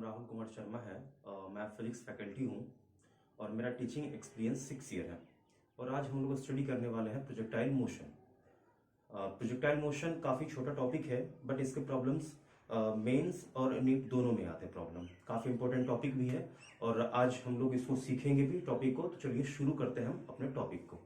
नाम राहुल कुमार शर्मा है। मैं फिजिक्स फैकल्टी हूँ और मेरा टीचिंग एक्सपीरियंस 6 ईयर है। और आज हम लोग स्टडी करने वाले हैं प्रोजेक्टाइल मोशन। प्रोजेक्टाइल मोशन काफ़ी छोटा टॉपिक है, बट इसके प्रॉब्लम्स मेंस और नीट दोनों में आते हैं। प्रॉब्लम काफ़ी इंपॉर्टेंट टॉपिक भी है और आज हम लोग इसको सीखेंगे भी टॉपिक को। तो चलिए शुरू करते हैं हम अपने टॉपिक को।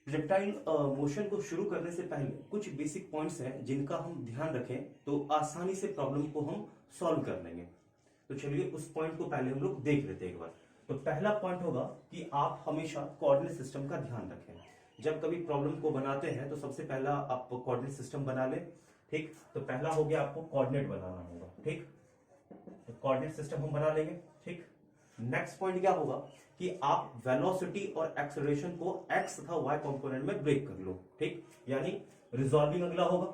प्रोजेक्टाइल मोशन को शुरू करने से पहले कुछ बेसिक पॉइंट्स हैं जिनका हम ध्यान रखें तो आसानी से प्रॉब्लम को हम सॉल्व कर लेंगे। तो चलिए उस पॉइंट को पहले हम लोग देख लेते हैं एक बार। तो पहला पॉइंट होगा कि आप हमेशा कोऑर्डिनेट सिस्टम का ध्यान रखें। जब कभी प्रॉब्लम को बनाते हैं तो सबसे पहला आप कोऑर्डिनेट सिस्टम बना लें। ठीक, तो पहला हो गया आपको कोऑर्डिनेट बनाना होगा। ठीक, तो कोऑर्डिनेट सिस्टम हम बना लेंगे। ठीक, नेक्स्ट पॉइंट क्या होगा कि आप वेलोसिटी और एक्सेलरेशन को एक्स तथा वाई कंपोनेंट में ब्रेक कर लो। ठीक, यानी रिजॉल्विंग अगला होगा।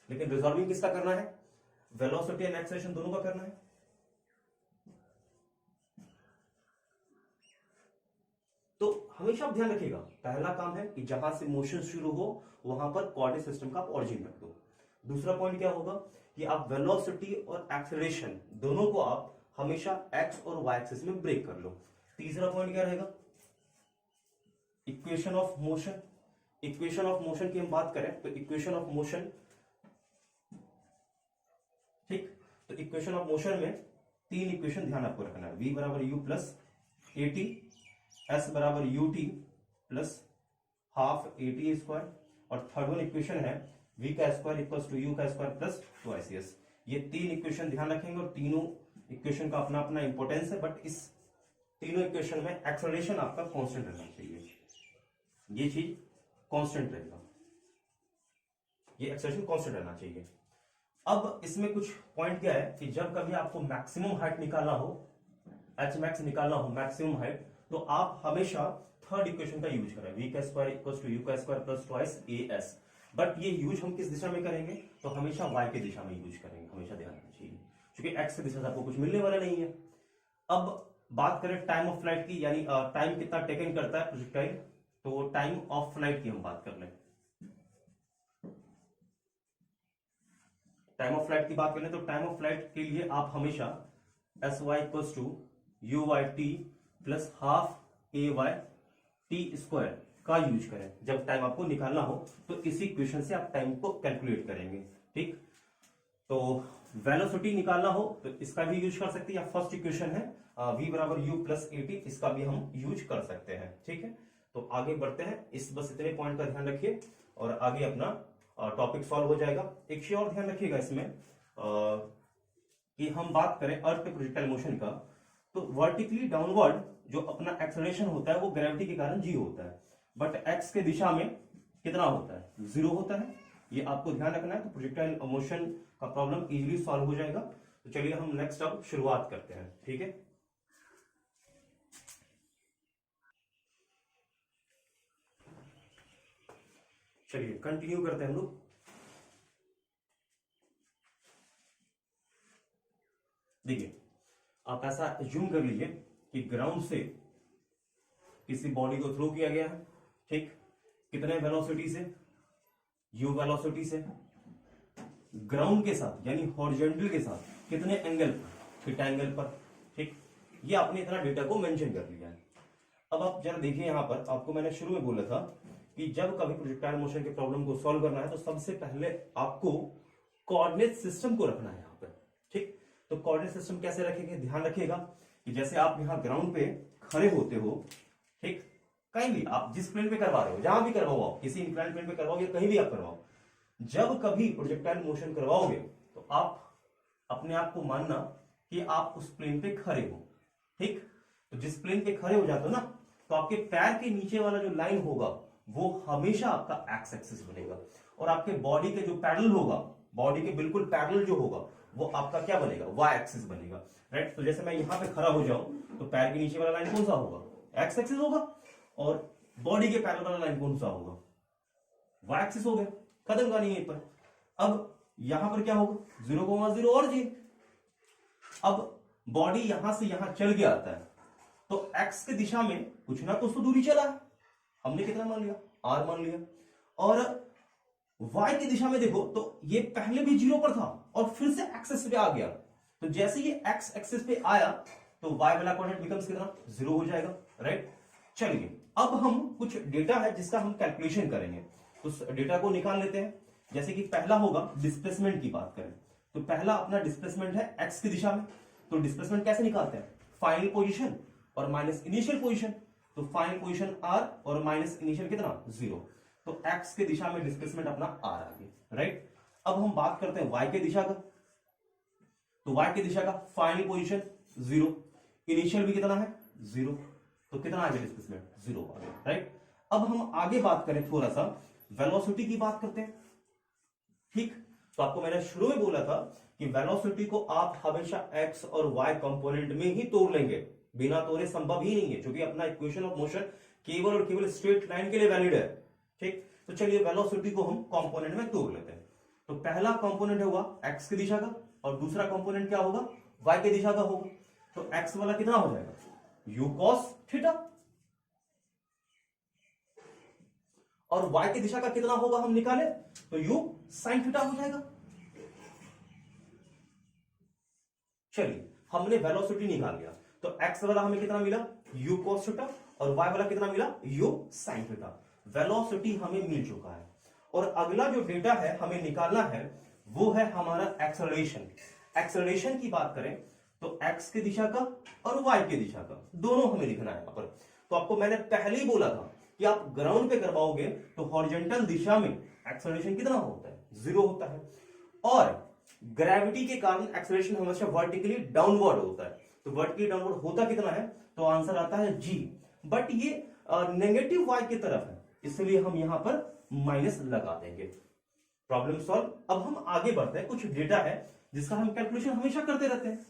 लेकिन रिजॉल्विंग किसका करना है? वेलोसिटी एंड एक्सेलरेशन दोनों का करना है। तो हमेशा आप ध्यान रखिएगा, पहला काम है कि जहां से मोशन शुरू हो वहां पर कोऑर्डिनेट सिस्टम का ऑरिजिन रख दो। दूसरा पॉइंट क्या होगा कि आप वेलोसिटी और एक्सेलरेशन दोनों को आप हमेशा एक्स और वाई एक्सिस में ब्रेक कर लो। तीसरा पॉइंट क्या रहेगा? Equation of motion. Equation of motion की हम बात करें तो इक्वेशन ऑफ मोशन, ठीक, तो इक्वेशन ऑफ मोशन में तीन इक्वेशन ध्यान आपको रखना है। v बराबर u plus A T, s बराबर U T plus half A T square, और थर्ड वन इक्वेशन है v का स्क्वायर इक्वल्स टू u का स्क्वायर प्लस ट्वाइस s। ये तीन इक्वेशन ध्यान रखेंगे और तीनों इक्वेशन का अपना अपना इंपॉर्टेंस है, बट इस तीनों इक्वेशन में एक्सेलरेशन आपका कांस्टेंट रहना चाहिए। ये चीज कांस्टेंट रहेगा, ये एक्सेलरेशन कांस्टेंट रहना चाहिए। अब इसमें कुछ पॉइंट क्या है कि जब कभी आपको मैक्सिमम हाइट निकालना हो, एच मैक्स निकालना हो मैक्सिमम हाइट, तो आप हमेशा थर्ड इक्वेशन का यूज करें, v का स्क्वायर इक्वल्स टू u का square plus twice as। But ये यूज हम किस दिशा में करेंगे? तो हमेशा y के दिशा में यूज करेंगे, हमेशा ध्यान रखना चाहिए, क्योंकि x की दिशा से आपको कुछ मिलने वाला नहीं है। अब बात करें टाइम ऑफ फ्लाइट की, यानी टाइम कितना टेकन करता है प्रोजेक्टाइल, तो टाइम ऑफ फ्लाइट की हम बात कर लें। टाइम ऑफ फ्लाइट की बात करें तो टाइम ऑफ फ्लाइट के लिए आप हमेशा S Y equals to U Y T plus half A Y T square का यूज करें। जब टाइम आपको निकालना हो तो इसी इक्वेशन से आप टाइम को कैलकुलेट करेंगे। ठीक, तो वेलोसिटी निकालना हो तो इसका भी यूज कर सकते हैं, या फर्स्ट इक्वेशन है v बराबर u प्लस ए टी, इसका भी हम यूज कर सकते हैं। ठीक है, तो आगे बढ़ते हैं। इस बस इतने पॉइंट का ध्यान रखिए और आगे अपना टॉपिक सॉल्व हो जाएगा। एक चीज और ध्यान रखिएगा इसमें कि हम बात करें अर्थ पे प्रोजेक्टाइल मोशन का, तो वर्टिकली डाउनवर्ड जो अपना एक्सेलरेशन होता है वो ग्रेविटी के कारण 0 होता है, बट एक्स के दिशा में कितना होता है? 0 होता है। ये आपको ध्यान रखना है। तो प्रोजेक्टाइल मोशन का प्रॉब्लम इजीली सॉल्व हो जाएगा। तो चलिए हम नेक्स्ट अब शुरुआत करते हैं। ठीक है, चलिए कंटिन्यू करते हैं हम लोग। देखिए, आप ऐसा एज्यूम कर लीजिए कि ग्राउंड से किसी बॉडी को थ्रो किया गया है। ठीक, कितने वेलोसिटी से? u वेलोसिटी से। ग्राउंड के साथ यानी हॉरिजॉन्टल के साथ कितने एंगल पर? थीटा एंगल पर। ठीक, ये आपने इतना डेटा को मेंशन कर लिया है। अब आप जरा देखिए, यहां पर आपको मैंने शुरू में बोला था कि जब कभी प्रोजेक्टाइल मोशन के प्रॉब्लम को सॉल्व करना है तो सबसे पहले आपको कोऑर्डिनेट सिस्टम को रखना है यहां पर। ठीक, तो कोऑर्डिनेट सिस्टम कैसे रखेंगे? ध्यान रखिएगा कि जैसे आप यहां ग्राउंड पे खड़े होते हो, ठीक, कहीं भी आप जिस प्लेन पे करवा रहे हो, जहां भी करवाओ आप, किसी इंक्लाइन प्लेन पे करवाओ या कहीं भी आप करवाओ, जब कभी प्रोजेक्टाइल मोशन करवाओगे तो आप अपने आप को मानना कि आप उस प्लेन पे खड़े हो। ठीक, तो जिस प्लेन पे खड़े हो जाते हो ना, तो आपके पैर के नीचे वाला जो लाइन होगा वो हमेशा आपका एक्स एक्सिस बनेगा, और आपके बॉडी के जो पैरेलल होगा, बॉडी के बिल्कुल पैरेलल जो होगा वो आपका क्या बनेगा? वाई एक्सिस बनेगा। राइट, तो जैसे मैं यहां पे खड़ा हो जाऊं तो पैर के नीचे वाला लाइन कौन सा होगा? एक्स एक्सिस होगा, और बॉडी के पैरेलल वाला लाइन कौन सा होगा? वाई एक्सिस हो गया, खत्म कहानी यहीं पर। अब यहां पर क्या होगा? 0,0 और जी। अब बॉडी यहां से यहां चल के आता है तो एक्स की दिशा में कुछ ना कुछ तो दूरी चला है, हमने कितना मान लिया? r मान लिया, और y की दिशा में देखो तो ये पहले भी 0 पर था और फिर से एक्सेस पे आ गया, तो जैसे ये x एक्सेस पे आया तो y वाला कोऑर्डिनेट बिकम्स कितना 0 हो जाएगा, राइट। चलिए अब हम कुछ डेटा है जिसका हम कैलकुलेशन करेंगे, तो उस डेटा को निकाल लेते हैं। जैसे कि पहला होगा डिस्प्लेसमेंट की बात करें तो पहला अपना डिस्प्लेसमेंट है x की दिशा में, तो डिस्प्लेसमेंट कैसे निकालते हैं, फाइनल पोजीशन और माइनस इनिशियल पोजीशन, तो फाइनल पोजीशन r और माइनस इनिशियल कितना 0, तो x की दिशा में डिस्प्लेसमेंट अपना r आ गया, राइट। अब हम बात करते हैं y की दिशा का, तो y की दिशा का फाइनल पोजीशन 0, इनिशियल भी कितना है 0, तो कितना आ गया डिस्प्लेसमेंट 0 आ गया, राइट। अब हम आगे बात करें थोड़ा सा वेलोसिटी की बात करते हैं, ठीक। तो आपको मैंने शुरू में बोला था कि वेलोसिटी को आप हमेशा x और y कंपोनेंट में ही तोड़ लेंगे, बिना तोड़े संभव ही नहीं है, क्योंकि अपना इक्वेशन ऑफ मोशन केवल और केवल स्ट्रेट लाइन के लिए वैलिड है, ठीक। तो चलिए वेलोसिटी को हम कंपोनेंट में तोड़ लेते हैं। तो पहला कंपोनेंट होगा x की दिशा का और दूसरा कंपोनेंट क्या होगा y की दिशा का होगा, तो x वाला कितना हो जाएगा u cos थीटा और y की दिशा का कितना होगा हम निकाले तो u sin थीटा हो जाएगा। चलिए हमने वेलोसिटी निकाल लिया, तो x वाला हमें कितना मिला u cos थीटा और y वाला कितना मिला u sin थीटा, वेलोसिटी हमें मिल चुका है। और अगला जो डेटा है हमें निकालना है वो है हमारा एक्सेलरेशन। एक्सेलरेशन की बात करें तो x की दिशा का और y की दिशा का दोनों हमें लिखना है यहां पर। तो आपको मैंने पहले ही बोला था कि आप ग्राउंड पे करवाओगे तो हॉरिजॉन्टल दिशा में एक्सेलरेशन कितना होता है 0 होता है, और ग्रेविटी के कारण एक्सेलरेशन हमेशा वर्टिकली डाउनवर्ड होता है, तो वर्टिकली डाउनवर्ड होता कितना है तो आंसर आता है g, बट ये नेगेटिव y की तरफ है इसलिए हम यहां पर माइनस लगा देंगे। Problem solve. अब हम आगे बढ़ते हैं, कुछ डेटा है जिसका हम कैलकुलेशन हमेशा करते रहते हैं।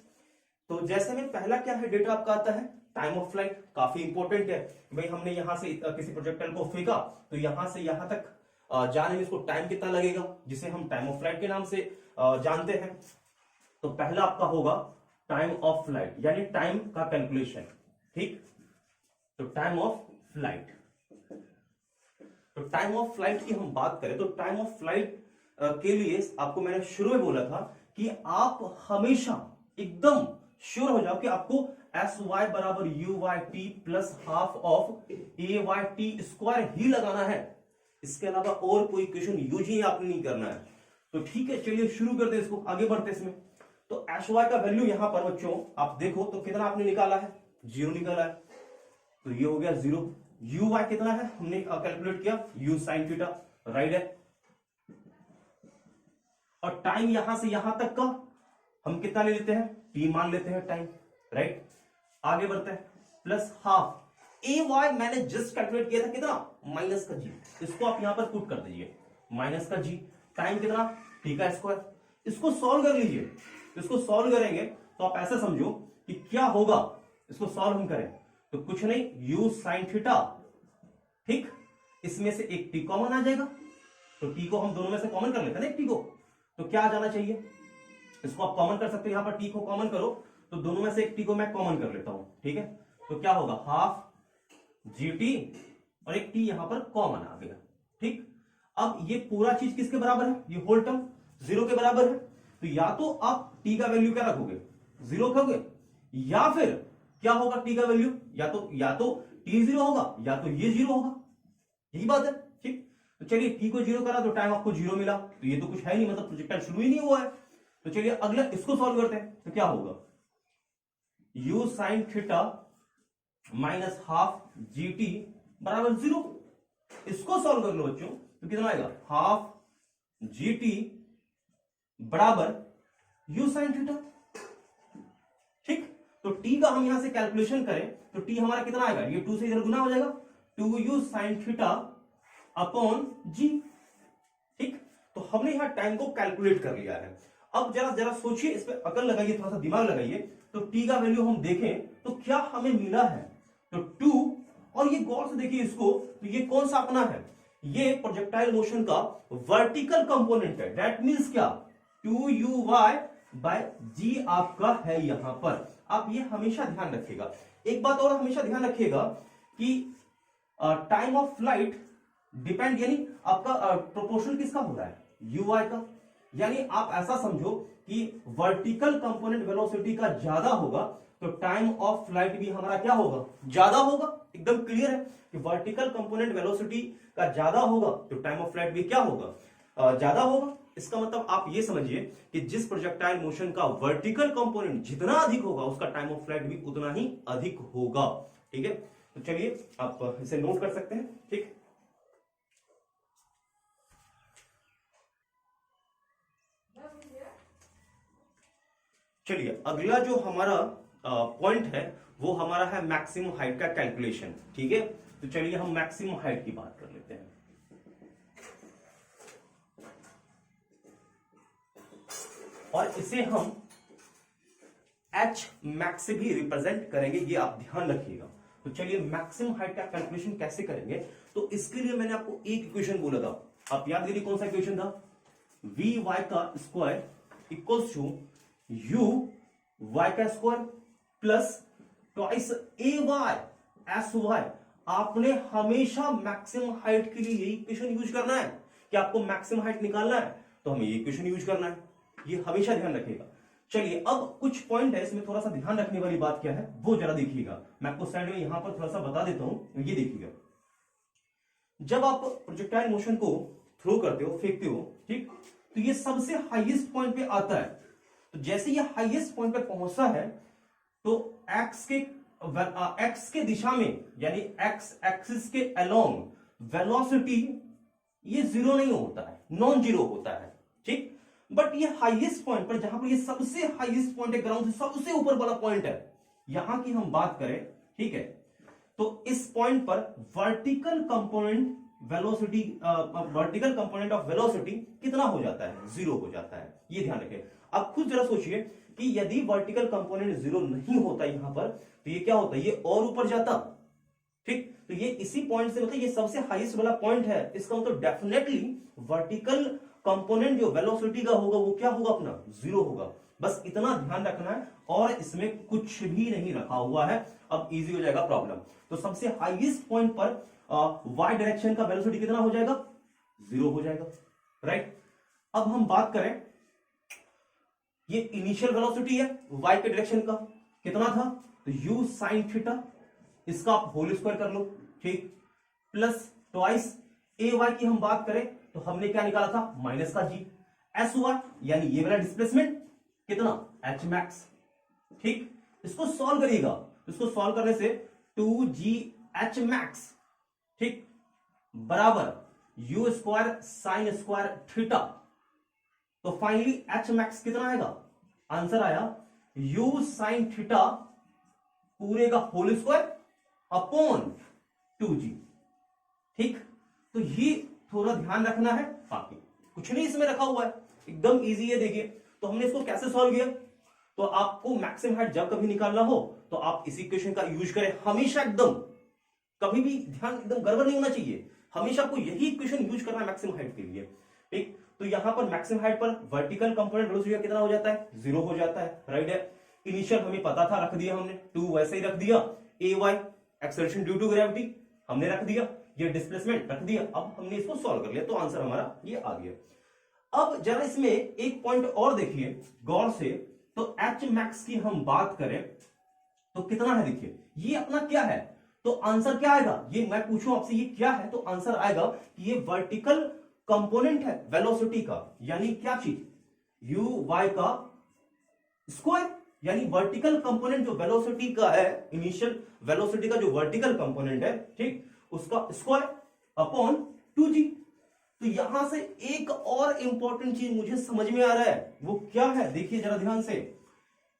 तो जैसे में पहला क्या है डेटा आपका आता है टाइम ऑफ फ्लाइट, काफी इंपॉर्टेंट है भाई, हमने यहां से किसी प्रोजेक्टाइल को फेंका तो यहां से यहां तक जाने में इसको टाइम कितना लगेगा, जिसे हम टाइम ऑफ फ्लाइट के नाम से जानते हैं। तो पहला आपका होगा टाइम ऑफ फ्लाइट यानी टाइम का कैलकुलेशन, ठीक। तो टाइम ऑफ फ्लाइट, तो टाइम ऑफ फ्लाइट की हम बात करें तो टाइम ऑफ फ्लाइट के लिए आपको मैंने शुरू में बोला था कि आप हमेशा एकदम श्योर हो जाओ कि आपको एस वाई बराबर u Y T plus half of a Y T square ही लगाना है, इसके अलावा और कोई इक्वेशन यूज ही आपने नहीं करना है। तो ठीक है चलिए शुरू करते हैं इसको, आगे बढ़ते हैं इसमें। तो एस वाई का वैल्यू यहां पर बच्चों आप देखो तो कितना आपने निकाला है 0 निकाला है, तो ये हो गया 0। यू वाई कितना है हमने कैलकुलेट किया यू साइन थीटा, राइट है। और टाइम यहां से यहां तक का हम कितना ले लेते हैं टी मान लेते हैं टाइम, राइट। आगे बढ़ते हैं प्लस हाफ ए वाई मैंने जस्ट कैलकुलेट किया था कितना माइनस का जी, इसको आप यहां पर पुट कर दीजिए माइनस का जी, टाइम कितना टी का स्क्वायर, इसको सॉल्व कर लीजिए। इसको सॉल्व करेंगे तो आप ऐसा समझो कि क्या होगा, इसको सॉल्व हम करें तो कुछ नहीं यू साइन थीटा, ठीक, इसमें से एक टी कॉमन आ जाएगा, तो टी को हम दोनों में से कॉमन कर लेते हैं ना एक टी को, तो क्या आ जाना चाहिए, इसको आप कॉमन कर सकते हो, यहां पर टी को कॉमन करो तो दोनों में से एक टी को मैं कॉमन कर लेता हूं, ठीक है। तो क्या होगा हाफ जी टी और एक टी यहां पर कॉमन आ गया, ठीक। अब ये पूरा चीज किसके बराबर है, ये होल टर्म 0 के बराबर है, तो या तो आप टी का वैल्यू क्या रखोगे 0 रखोगे, या फिर क्या होगा टी का वैल्यू या तो टी 0 होगा या तो ये 0 होगा, यही बात है, ठीक। तो चलिए टी को 0 करा तो टाइम आपको 0 मिला, तो ये तो कुछ है नहीं, मतलब प्रोजेक्टाइल शुरू ही नहीं हुआ है। तो चलिए अगला इसको सॉल्व करते हैं, तो क्या होगा you sine theta minus half G T बराबर 0, इसको सॉल्व कर लो बच्चों तो कितना आएगा हाफ जी टी बराबर यू साइन थीटा, ठीक। तो टी का हम यहां से कैलकुलेशन करें तो टी हमारा कितना आएगा, ये 2 से इधर गुना हो जाएगा 2u sine theta upon g, ठीक। तो हमने यहां टाइम को कैलकुलेट कर लिया है। अब जरा जरा सोचिए, इस पे अकल लगाइए, थोड़ा सा दिमाग लगाइए, तो टी का वैल्यू हम देखें तो क्या हमें मिला है, तो 2, और ये गौर से देखिए इसको, तो ये कौन सा अपना है, ये प्रोजेक्टाइल मोशन का वर्टिकल कंपोनेंट है, दैट मींस क्या 2uy बाय जी आपका है यहां पर। आप ये हमेशा ध्यान रखिएगा। एक बात और हमेशा ध्यान रखिएगा कि टाइम ऑफ फ्लाइट डिपेंड यानी आपका प्रोपोर्शनल किसका हो रहा है, यू वाई का। यानी आप ऐसा समझो कि वर्टिकल कंपोनेंट वेलोसिटी का ज्यादा होगा तो टाइम ऑफ फ्लाइट भी हमारा क्या होगा, ज्यादा होगा। एकदम क्लियर है कि वर्टिकल कंपोनेंट वेलोसिटी का ज्यादा होगा तो टाइम ऑफ फ्लाइट भी क्या होगा, ज्यादा होगा। इसका मतलब आप ये समझिए कि जिस प्रोजेक्टाइल मोशन का वर्टिकल कंपोनेंट जितना अधिक होगा उसका टाइम ऑफ फ्लाइट भी उतना ही अधिक होगा। ठीक है, तो चलिए आप इसे नोट कर सकते हैं। ठीक, चलिए अगला जो हमारा पॉइंट है वो हमारा है मैक्सिमम हाइट का कैलकुलेशन। ठीक है, तो चलिए हम मैक्सिमम हाइट की बात कर लेते हैं। और इसे हम एच मैक्स से भी रिप्रेजेंट करेंगे, ये आप ध्यान रखिएगा। तो चलिए मैक्सिमम हाइट का कैलकुलेशन कैसे करेंगे, तो इसके लिए मैंने आपको एक इक्वेशन बोला था, आप याद करिए कौन सा इक्वेशन था, वी वाई का square equals to U Y का square plus twice A Y S Y. आपने हमेशा मैक्सिमम हाइट के लिए यही इक्वेशन यूज करना है कि आपको मैक्सिमम हाइट निकालना है तो हमें ये इक्वेशन यूज करना है, ये हमेशा ध्यान रखिएगा। चलिए अब कुछ पॉइंट है इसमें थोड़ा सा ध्यान रखने वाली बात क्या है वो जरा देखिएगा। मैं आपको स्लाइड में यहां पर थोड़ा सा बता देता हूं, ये देखिएगा। जब आप प्रोजेक्टाइल मोशन को थ्रो करते हो, फेंकते हो, ठीक, तो ये सबसे हाईएस्ट पॉइंट पे आता है। तो जैसे ये हाईएस्ट पॉइंट पे पहुंचता है तो एक्स के दिशा में यानी एक्स एक्सिस के अलोंग वेलोसिटी ये जीरो नहीं होता है, नॉन जीरो होता है। ठीक, बट ये हाईएस्ट पॉइंट पर, जहां पर ये सबसे हाईएस्ट पॉइंट है, ग्राउंड से सबसे ऊपर वाला पॉइंट है, यहां की हम बात करें, ठीक है, तो इस पॉइंट पर vertical component velocity, vertical component of velocity कितना हो जाता है, जीरो हो जाता है। ये ध्यान रखें। अब खुद जरा सोचिए कि यदि वर्टिकल कंपोनेंट जीरो नहीं होता यहां पर तो ये क्या होता, ये और ऊपर जाता। ठीक, तो ये इसी पॉइंट से, मतलब ये सबसे हाईएस्ट वाला पॉइंट है, इसका मतलब डेफिनेटली वर्टिकल कंपोनेंट जो वेलोसिटी का होगा वो क्या होगा, अपना जीरो होगा। बस इतना ध्यान रखना है और इसमें कुछ भी नहीं रखा हुआ है। अब इजी हो जाएगा प्रॉब्लम। तो सबसे हाईएस्ट पॉइंट पर वाई डायरेक्शन का वेलोसिटी कितना हो जाएगा, जीरो हो जाएगा, राइट। अब हम बात करें, ये इनिशियल वेलोसिटी है वाई के डायरेक्शन का, कितना था, तो यू साइन थीटा, इसका आप होल स्क्वायर कर लो, ठीक, प्लस ट्वाइस ए वाई की हम बात करें तो हमने क्या निकाला था, माइनस का जी, एस वाई यानी ये वाला डिस्प्लेसमेंट कितना, एच मैक्स। ठीक, इसको सॉल्व करिएगा, इसको सॉल्व करने से 2g एच मैक्स, ठीक, बराबर you square sine square theta. तो फाइनली एच मैक्स कितना आएगा, आंसर आया यू साइन थीटा पूरे का होल स्क्वायर अपॉन 2g। ठीक, तो ये थोड़ा ध्यान रखना है, बाकी कुछ नहीं इसमें रखा हुआ है, एकदम इजी है। देखिए तो हमने इसको कैसे सॉल्व किया, तो आपको मैक्सिमम हाइट जब कभी निकालना हो तो आप इस इक्वेशन का यूज करें हमेशा, एकदम कभी भी ध्यान एकदम गड़बड़ नहीं होना चाहिए, हमेशा आपको यही इक्वेशन यूज करना है मैक्सिमम हाइट के लिए। ठीक, तो यहां पर मैक्सिमम हाइट पर वर्टिकल कंपोनेंट वेलोसिटी कितना हो जाता है, जीरो हो जाता है, राइट है। इनिशियल हमें पता था, रख दिया हमने, 2 वैसे ही रख दिया, a y acceleration due to gravity हमने रख दिया, ये डिस्प्लेसमेंट रख दिया। अब हमने इसको सॉल्व कर लिया तो आंसर हमारा ये आ गया। अब जरा इसमें एक पॉइंट और देखिए गौर से, तो एच मैक्स की हम बात करें तो कितना है, देखिए ये अपना क्या है, तो आंसर क्या आएगा, ये मैं पूछूं आपसे ये क्या है, तो आंसर आएगा कि ये वर्टिकल कंपोनेंट है वेलोसिटी का, यानी क्या चीज, यू वाई का स्क्वायर, यानी वर्टिकल कंपोनेंट जो वेलोसिटी का है, इनिशियल वेलोसिटी का जो वर्टिकल कंपोनेंट है, ठीक, उसका स्क्वायर अपॉन 2g। तो यहां से एक और इंपॉर्टेंट चीज मुझे समझ में आ रहा है, वो क्या है, देखिए जरा ध्यान से।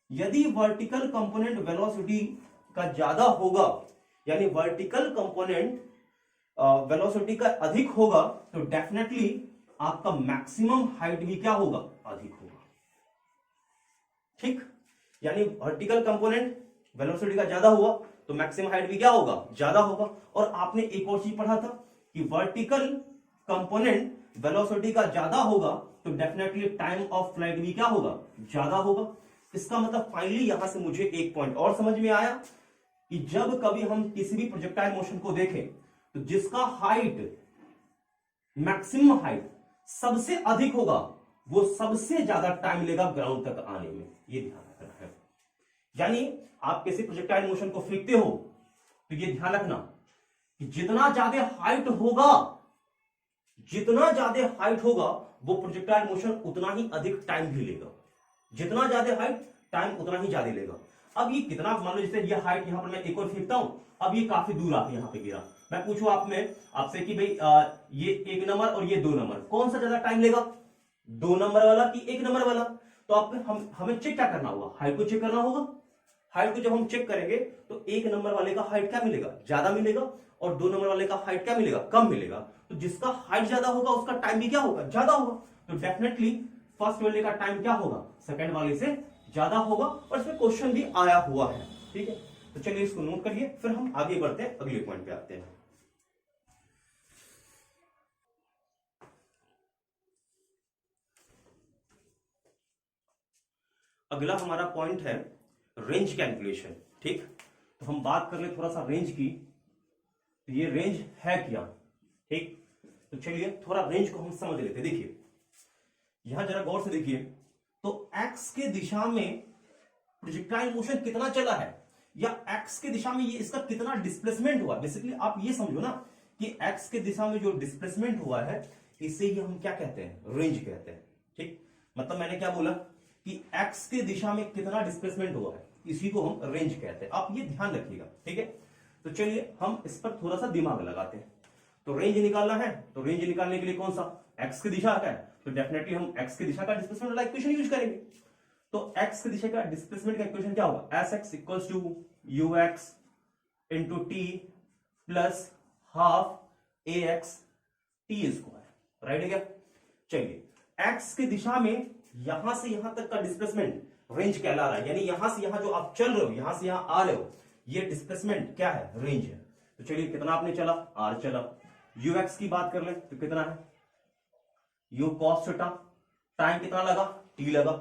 यदि वर्टिकल कंपोनेंट वेलोसिटी का ज्यादा होगा, यानी वर्टिकल कंपोनेंट वेलोसिटी का अधिक होगा, तो डेफिनेटली आपका मैक्सिमम हाइट भी क्या होगा, अधिक होगा। ठीक, यानी वर्टिकल कंपोनेंट वेलोसिटी का ज्यादा हुआ तो मैक्सिमम हाइट भी क्या होगा, ज्यादा होगा। और आपने एक और चीज पढ़ा था कि वर्टिकल कंपोनेंट वेलोसिटी का ज्यादा होगा तो डेफिनेटली टाइम ऑफ फ्लाइट भी क्या होगा, ज्यादा होगा। इसका मतलब फाइनली यहां से मुझे एक पॉइंट और समझ में आया कि जब कभी हम किसी भी प्रोजेक्टाइल मोशन को देखें तो जिसका हाइट मैक्सिमम हाइट सबसे अधिक होगा, वो सबसे ज्यादा टाइम लेगा ग्राउंड तक आने में, ये ध्यान रखना है। यानी आप किसी प्रोजेक्टाइल मोशन को फेंकते हो तो ये ध्यान रखना कि जितना ज्यादा हाइट होगा, जितना ज्यादा हाइट होगा वो प्रोजेक्टाइल मोशन उतना ही अधिक टाइम भी लेगा। जितना ज्यादा हाइट टाइम उतना ही ज्यादा लेगा। अब ये कितना, मान लो जैसे ये हाइट यहां पर मैं एक और फेंकता हूं, अब ये काफी दूर आके यहां पे गिरा, मैं पूछूं आपसे कि भाई ये 1 नंबर और ये 2 नंबर कौन सा ज्यादा टाइम लेगा, 2 नंबर वाला कि 1 नंबर वाला? तो आप हमें चेक क्या करना होगा, हाइट को चेक करना होगा। हाइट को जब हम चेक करेंगे तो 1 नंबर वाले का हाइट क्या मिलेगा, ज्यादा मिलेगा, और 2 नंबर वाले का हाइट क्या मिलेगा, कम मिलेगा। तो जिसका हाइट ज्यादा होगा उसका टाइम भी क्या होगा, ज्यादा होगा। तो डेफिनेटली फर्स्ट वाले का टाइम क्या होगा, सेकंड वाले से ज्यादा होगा। और इसमें क्वेश्चन भी आया हुआ है, ठीक है। तो चलिए इसको नोट करिए, फिर हम आगे बढ़ते हैं, अगले पॉइंट पे आते हैं। अगला हमारा पॉइंट है रेंज कैलकुलेशन, ठीक। तो हम बात कर ले थोड़ा सा रेंज की, तो ये रेंज है क्या, ठीक। तो चलिए थोड़ा रेंज को हम समझ लेते हैं। देखिए यहां जरा गौर से देखिए, तो एक्स के दिशा में प्रोजेक्टाइल मोशन कितना चला है, या एक्स के दिशा में ये इसका कितना डिस्प्लेसमेंट हुआ। बेसिकली आप ये समझो ना कि एक्स के दिशा में जो डिस्प्लेसमेंट हुआ है इसे ही हम क्या कहते हैं, रेंज कहते हैं, ठीक। मतलब मैंने क्या बोला कि एक्स के दिशा में कितना डिस्प्लेसमेंट हुआ है, इसी को हम रेंज कहते हैं। आप ये ध्यान रखिएगा, ठीक है। तो चलिए हम इस पर थोड़ा सा दिमाग लगाते हैं। तो रेंज निकालना है, तो रेंज निकालने के लिए कौन सा, एक्स की दिशा का है, तो डेफिनेटली हम एक्स की दिशा का डिस्प्लेसमेंट वाला इक्वेशन यूज करेंगे। तो एक्स की दिशा का डिस्प्लेसमेंट का इक्वेशन क्या होगा, S X equals to U X into T plus half A X T square, right है क्या। चलिए एक्स की दिशा में यहां से यहां तक का डिस्प्लेसमेंट रेंज कहला रहा है, यानी यहां से यहां जो आप चल रहे हो, यहां से यहां आ रहे हो, ये डिस्प्लेसमेंट क्या है, रेंज है। तो चलिए कितना आपने चला, आर चला। यू एक्स की बात कर ले तो कितना है, यू कॉस थीटा, टाइम कितना लगा, टी लगा।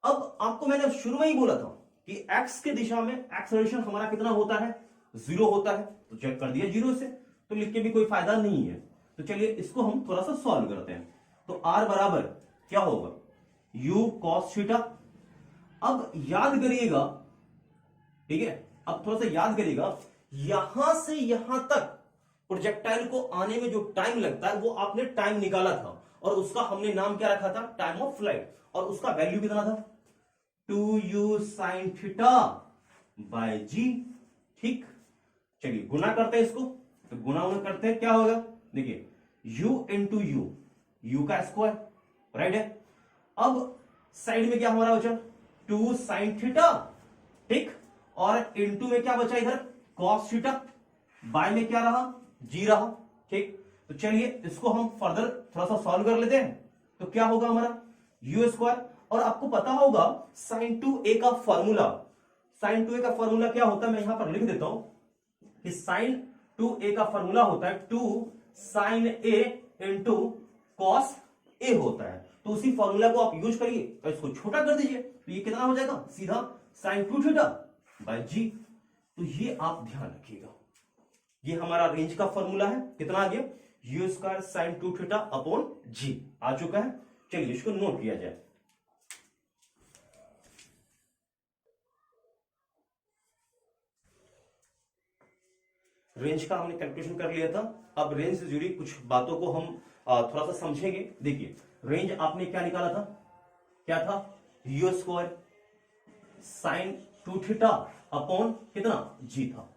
अब आपको मैंने शुरू में ही बोला था कि एक्स के दिशा में एक्सेलरेशन हमारा कितना होता है, 0 होता है। तो चेक कर दिया 0 से, तो लिख के भी कोई फायदा नहीं है। तो चलिए इसको हम थोड़ा सा सॉल्व करते हैं। तो आर बराबर क्या होगा, यू कॉस थीटा। अब याद करिएगा, ठीक है, अब थोड़ा सा याद करिएगा, यहां से यहां तक प्रोजेक्टाइल को आने में जो टाइम लगता है वो आपने टाइम निकाला था, और उसका हमने नाम क्या रखा था, टाइम ऑफ फ्लाइट, और उसका वैल्यू कितना था, 2u sin थीटा बाय जी, ठीक। चलिए गुना करते हैं इसको, तो गुना करते हैं क्या होगा, देखिए u इंटू यू का स्क्वायर, राइट है। अब साइड में क्या हमारा बचा, 2 sin थीटा, ठीक, और इंटू में क्या बचा इधर, cos थीटा, बाय में क्या रहा, जी रहा, ठीक। तो चलिए इसको हम फर्दर थोड़ा सा सॉल्व कर लेते हैं। तो क्या होगा हमारा यू स्क्वायर, और आपको पता होगा sin 2a का फॉर्मूला, sin 2a का फॉर्मूला क्या होता है, मैं यहां पर लिख देता हूं कि sin 2a का फॉर्मूला होता है 2 sin a into cos a होता है। तो उसी फॉर्मूला को आप यूज करिए और इसको छोटा कर दीजिए, तो ये कितना हो जाएगा, सीधा sin 2 थीटा बाय जी। तो ये आप ध्यान रखिएगा, ये हमारा रेंज का फॉर्मूला है, कितना आ गया, u square sin 2 theta upon g आ चुका है। चलिए इसको नोट किया जाए। रेंज का हमने कैलकुलेशन कर लिया था। अब रेंज से जुड़ी कुछ बातों को हम थोड़ा सा समझेंगे। देखिए रेंज आपने क्या निकाला था, क्या था, you square sin 2 theta upon कितना, जी था।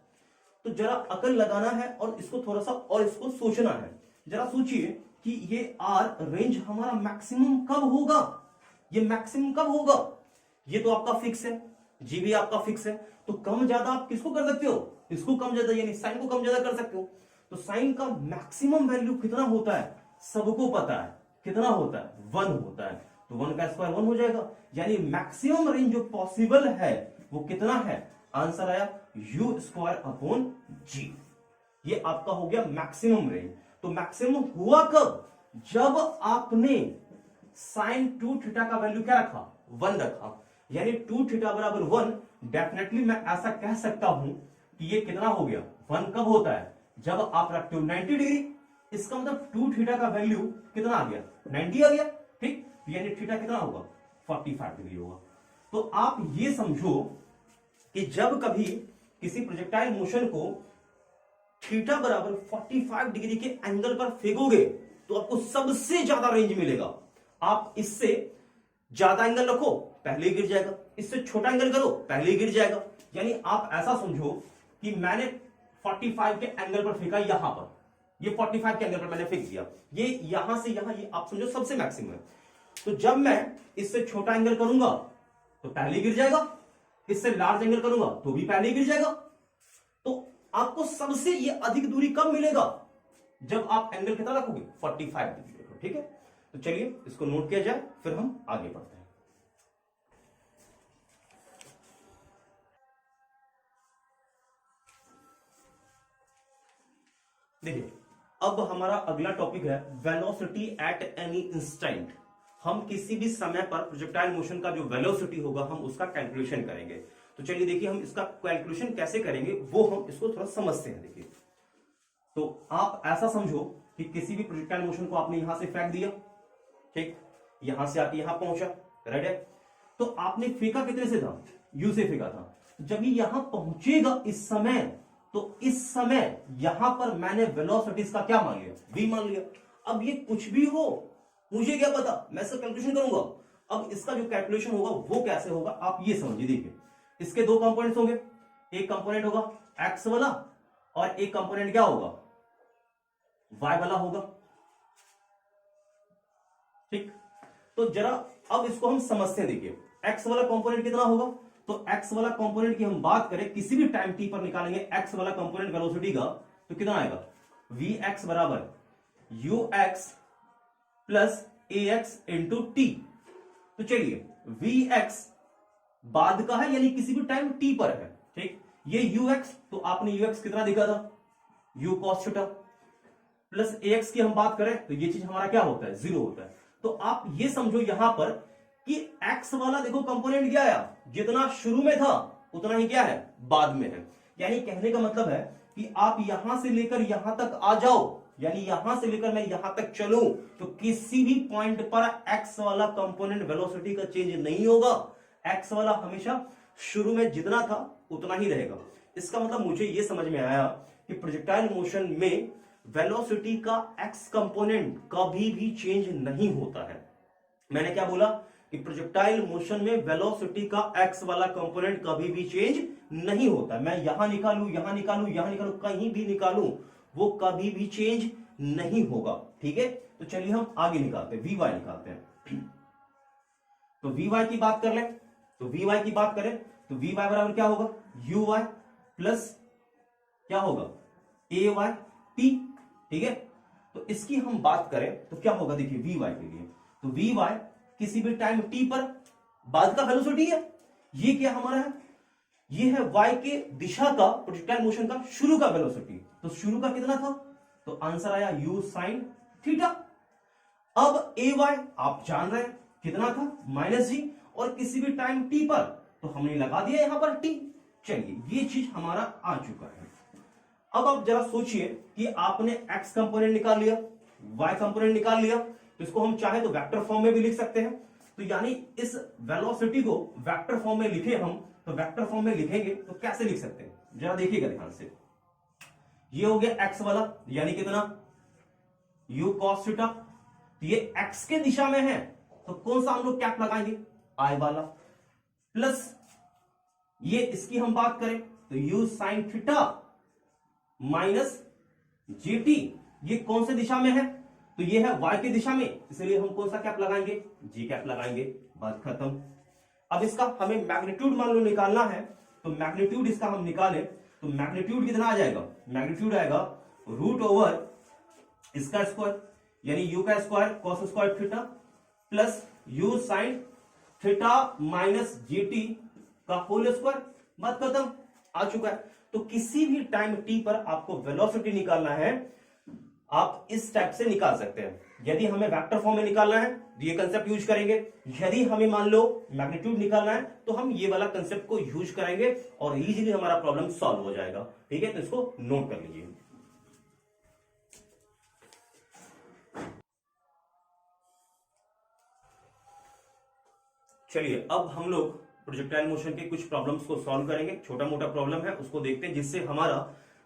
तो जरा अकल लगाना है और इसको थोड़ा सा और इसको सोचना है। जरा सोचिए कि ये आर रेंज हमारा मैक्सिमम कब होगा, ये मैक्सिमम कब होगा, ये तो आपका फिक्स है, जी भी आपका फिक्स है। तो कम ज्यादा आप किसको कर सकते हो, इसको कम ज्यादा, यानी साइन को कम ज्यादा कर सकते हो। तो साइन का मैक्सिमम वैल्यू कितना होता है, सबको पता है, कितना होता है, 1 होता है। तो 1 का स्क्वायर 1 हो जाएगा, यानी मैक्सिमम रेंज जो पॉसिबल है वो कितना है, आंसर आया यू स्क्वायर अपॉन जी। ये आपका हो गया मैक्सिमम रेंज। तो मैक्सिमम हुआ कब, जब आपने साइन 2 थीटा का वैल्यू क्या रखा, 1 रखा, यानी 2 थीटा बराबर 1। डेफिनेटली मैं ऐसा कह सकता हूं कि ये कितना हो गया, 1 कब होता है, जब आप रखते हो 90 डिग्री। इसका मतलब 2 थीटा का वैल्यू कितना आ गया, 90 आ गया, ठीक, यानी थीटा कितना होगा, 45 डिग्री होगा। तो आप ये समझो कि जब कभी किसी प्रोजेक्टाइल मोशन को थीटा बराबर 45 डिग्री के एंगल पर फेंकोगे तो आपको सबसे ज्यादा रेंज मिलेगा। आप इससे ज्यादा एंगल रखो पहले ही गिर जाएगा, इससे छोटा एंगल करो पहले ही गिर जाएगा। यानी आप ऐसा समझो कि मैंने 45 के एंगल पर फेंका, यहां पर ये 45 के एंगल पर मैंने फेंक दिया, ये यहां से यहां, ये आप समझो सबसे मैक्सिमम है। तो जब मैं इससे छोटा एंगल करूंगा तो पहले ही गिर जाएगा, इससे लार्ज एंगल करूंगा तो भी पहले ही गिर जाएगा। तो आपको सबसे ये अधिक दूरी कब मिलेगा, जब आप एंगल कितना रखोगे, 45 डिग्री रखो, ठीक है। तो चलिए इसको नोट किया जाए, फिर हम आगे बढ़ते हैं। देखिए अब हमारा अगला टॉपिक है वेलोसिटी एट एनी इंस्टेंट। हम किसी भी समय पर प्रोजेक्टाइल मोशन का जो वेलोसिटी होगा हम उसका कैलकुलेशन करेंगे। तो चलिए देखिए हम इसका कैलकुलेशन कैसे करेंगे वो हम इसको थोड़ा समझते हैं। देखिए तो आप ऐसा समझो कि किसी भी प्रोजेक्टाइल मोशन को आपने यहां से फेंक दिया, ठीक, यहां से आके यहां पहुंचा, राइट है। तो आपने फेंका कितने से था, यू से फेंका था। जब ये यहां पहुंचेगा इस समय, तो इस समय यहां पर मैंने वेलोसिटीज का क्या मान लिया, v मान लिया। अब ये कुछ भी हो मुझे क्या पता, मैं इसका कैलकुलेशन करूंगा। अब इसका जो कैलकुलेशन होगा वो कैसे होगा आप ये समझिए। देखिए इसके दो कंपोनेंट्स होंगे, एक कंपोनेंट होगा x वाला और एक कंपोनेंट क्या होगा, y वाला होगा, ठीक। तो जरा अब इसको हम समझते हैं। देखिए x वाला कंपोनेंट कितना होगा, तो x वाला कंपोनेंट की हम बात करें किसी भी टाइम t पर निकालेंगे x वाला कंपोनेंट वेलोसिटी का, तो कितना आएगा, vx बराबर ux plus ax into T. तो चलिए vx बाद का है यानी किसी भी टाइम t पर है, ठीक। ये ux, तो आपने ux कितना देखा था, u cos theta, plus ax की हम बात करें तो ये चीज हमारा क्या होता है, 0 होता है। तो आप ये समझो यहां पर कि x वाला देखो कंपोनेंट क्या आया, जितना शुरू में था उतना ही क्या है, बाद में है। यानी कहने का मतलब है कि आप यहां से लेकर यहां तक आ जाओ, यानी यहां से लेकर मैं यहां तक चलूं तो किसी भी पॉइंट पर x वाला कंपोनेंट वेलोसिटी का चेंज नहीं होगा। x वाला हमेशा शुरू में जितना था उतना ही रहेगा। इसका मतलब मुझे यह समझ में आया कि प्रोजेक्टाइल मोशन में वेलोसिटी का x कंपोनेंट कभी भी चेंज नहीं होता है। मैंने क्या बोला कि प्रोजेक्टाइल मोशन में वेलोसिटी का x वाला कंपोनेंट कभी भी चेंज नहीं होता। मैं यहां निकालूं, यहां निकालूं, यहां निकालूं, कहीं भी निकालूं, वो कभी भी चेंज नहीं होगा, ठीक है। तो चलिए हम आगे निकालते हैं, वी वाई निकालते हैं। तो वी वाई की बात कर ले, तो वी वाई की बात करें तो वी वाई बराबर क्या होगा, यू वाई प्लस क्या होगा, ए वाई टी, ठीक है। तो इसकी हम बात करें तो क्या होगा, देखिए वी वाई के लिए, तो वी वाई किसी भी टाइम टी पर बाद का वेलोसिटी है। ये क्या हमारा है, ये है y के दिशा का प्रोजेक्टाइल मोशन का शुरू का वेलोसिटी। तो शुरू का कितना था, तो आंसर आया u sin थीटा। अब ए वाई आप जान रहे हैं कितना था, -g, और किसी भी टाइम t पर तो हमने लगा दिया यहां पर t। चलिए ये चीज हमारा आ चुका है। अब आप जरा सोचिए कि आपने x कंपोनेंट निकाल लिया, y कंपोनेंट निकाल लिया, तो इसको हम चाहे तो वेक्टर फॉर्म में भी लिख सकते हैं। तो यानी इस वेलोसिटी को वेक्टर फॉर्म में लिखे हम, तो वेक्टर फॉर्म में लिखेंगे तो कैसे लिख सकते हैं, जरा देखिएगा ध्यान से। ये हो गया x वाला यानी कितना, u cos थीटा। तो ये x के दिशा में है तो कौन सा हम लोग कैप लगाएंगे, i वाला, प्लस ये इसकी हम बात करें तो u sin theta minus gt। ये कौन से दिशा में है, तो ये है y की दिशा में, इसलिए हम कौन सा कैप लगाएंगे, g कैप लगाएंगे, बात खत्म। अब इसका हमें मैग्नीट्यूड मान लो निकालना है, तो मैग्नीट्यूड इसका हम निकालें तो मैग्नीट्यूड कितना आ जाएगा, मैग्नीट्यूड आएगा रूट ओवर इसका स्क्वायर यानी u का square cos square theta plus u sine theta minus gt का होल स्क्वायर, बात खत्म, आ चुका है। तो किसी भी टाइम t पर आपको वेलोसिटी निकालना है, आप इस टाइप से निकाल सकते हैं। यदि हमें वेक्टर फॉर्म में निकालना है तो ये कंसेप्ट यूज करेंगे, यदि हमें मान लो मैग्नीट्यूड निकालना है तो हम ये वाला कंसेप्ट को यूज करेंगे और इजीली हमारा प्रॉब्लम सॉल्व हो जाएगा, ठीक है। तो इसको नोट कर लीजिए। चलिए अब हम लोग प्रोजेक्टाइल मोशन के कुछ प्रॉब्लम्स को सॉल्व करेंगे। छोटा मोटा प्रॉब्लम है उसको देखते हैं, जिससे हमारा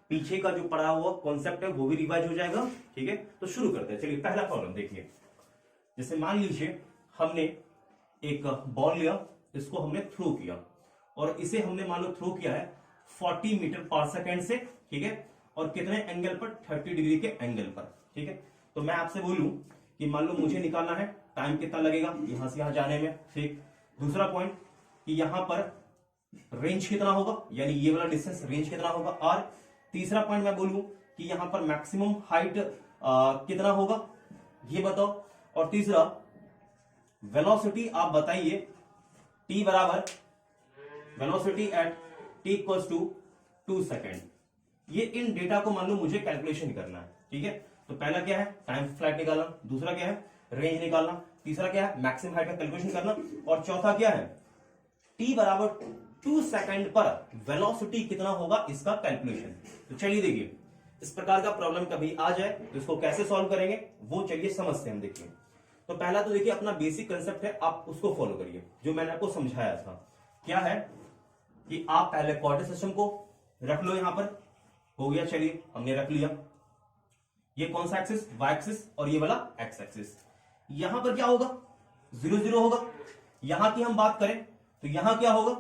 पीछे का जो पढ़ा हुआ कॉन्सेप्ट है वो भी रिवाइज हो जाएगा। ठीक है, तो शुरू करते हैं। चलिए पहला प्रॉब्लम देखिए। जैसे मान लीजिए हमने एक बॉल लिया, इसको हमने थ्रो किया और इसे हमने मान लो थ्रो किया है 40 मीटर पर सेकेंड से। ठीक है, और कितने एंगल पर? 30 डिग्री के एंगल पर। ठीक है, तो मैं आपसे बोलूं कि मान लो मुझे निकालना है टाइम कितना लगेगा यहां से यहां जाने में। ठीक, दूसरा पॉइंट कि यहां पर रेंज कितना होगा, यानी ये वाला डिस्टेंस रेंज कितना होगा। और तीसरा पॉइंट मैं बोलूं कि यहां पर मैक्सिमम हाइट कितना होगा ये बताओ। और तीसरा वेलोसिटी आप बताइए, टी बराबर velocity at T equals to 2 second. ये इन डेटा को मान लो मुझे कैलकुलेशन करना है। ठीक है, तो पहला क्या है? टाइम फ्लाइट निकालना, दूसरा क्या है? रेंज निकालना, तीसरा क्या है? मैक्सिमम हाइट का कैलकुलेशन करना, और चौथा क्या है? टी बराबर 2 सेकेंड पर वेलोसिटी कितना होगा इसका कैलकुलेशन। तो चलिए देखिए, इस प्रकार का प्रॉब्लम कभी आ जाए तो इसको कैसे सॉल्व करेंगे वो चलिए समझते हैं हम। देखिए, तो पहला तो देखिए अपना बेसिक कंसेप्ट है, आप उसको फॉलो करिए जो मैंने आपको समझाया था। क्या है कि आप पहले कोऑर्डिनेट सिस्टम को रख लो, यहां पर हो गया। चलिए हमने रख लिया, ये कौन सा एक्सिस? वाई एक्सिस, और ये वाला एक्स एक्सिस। यहां पर क्या होगा? 0 0 होगा। यहां की हम बात करें तो यहां क्या होगा?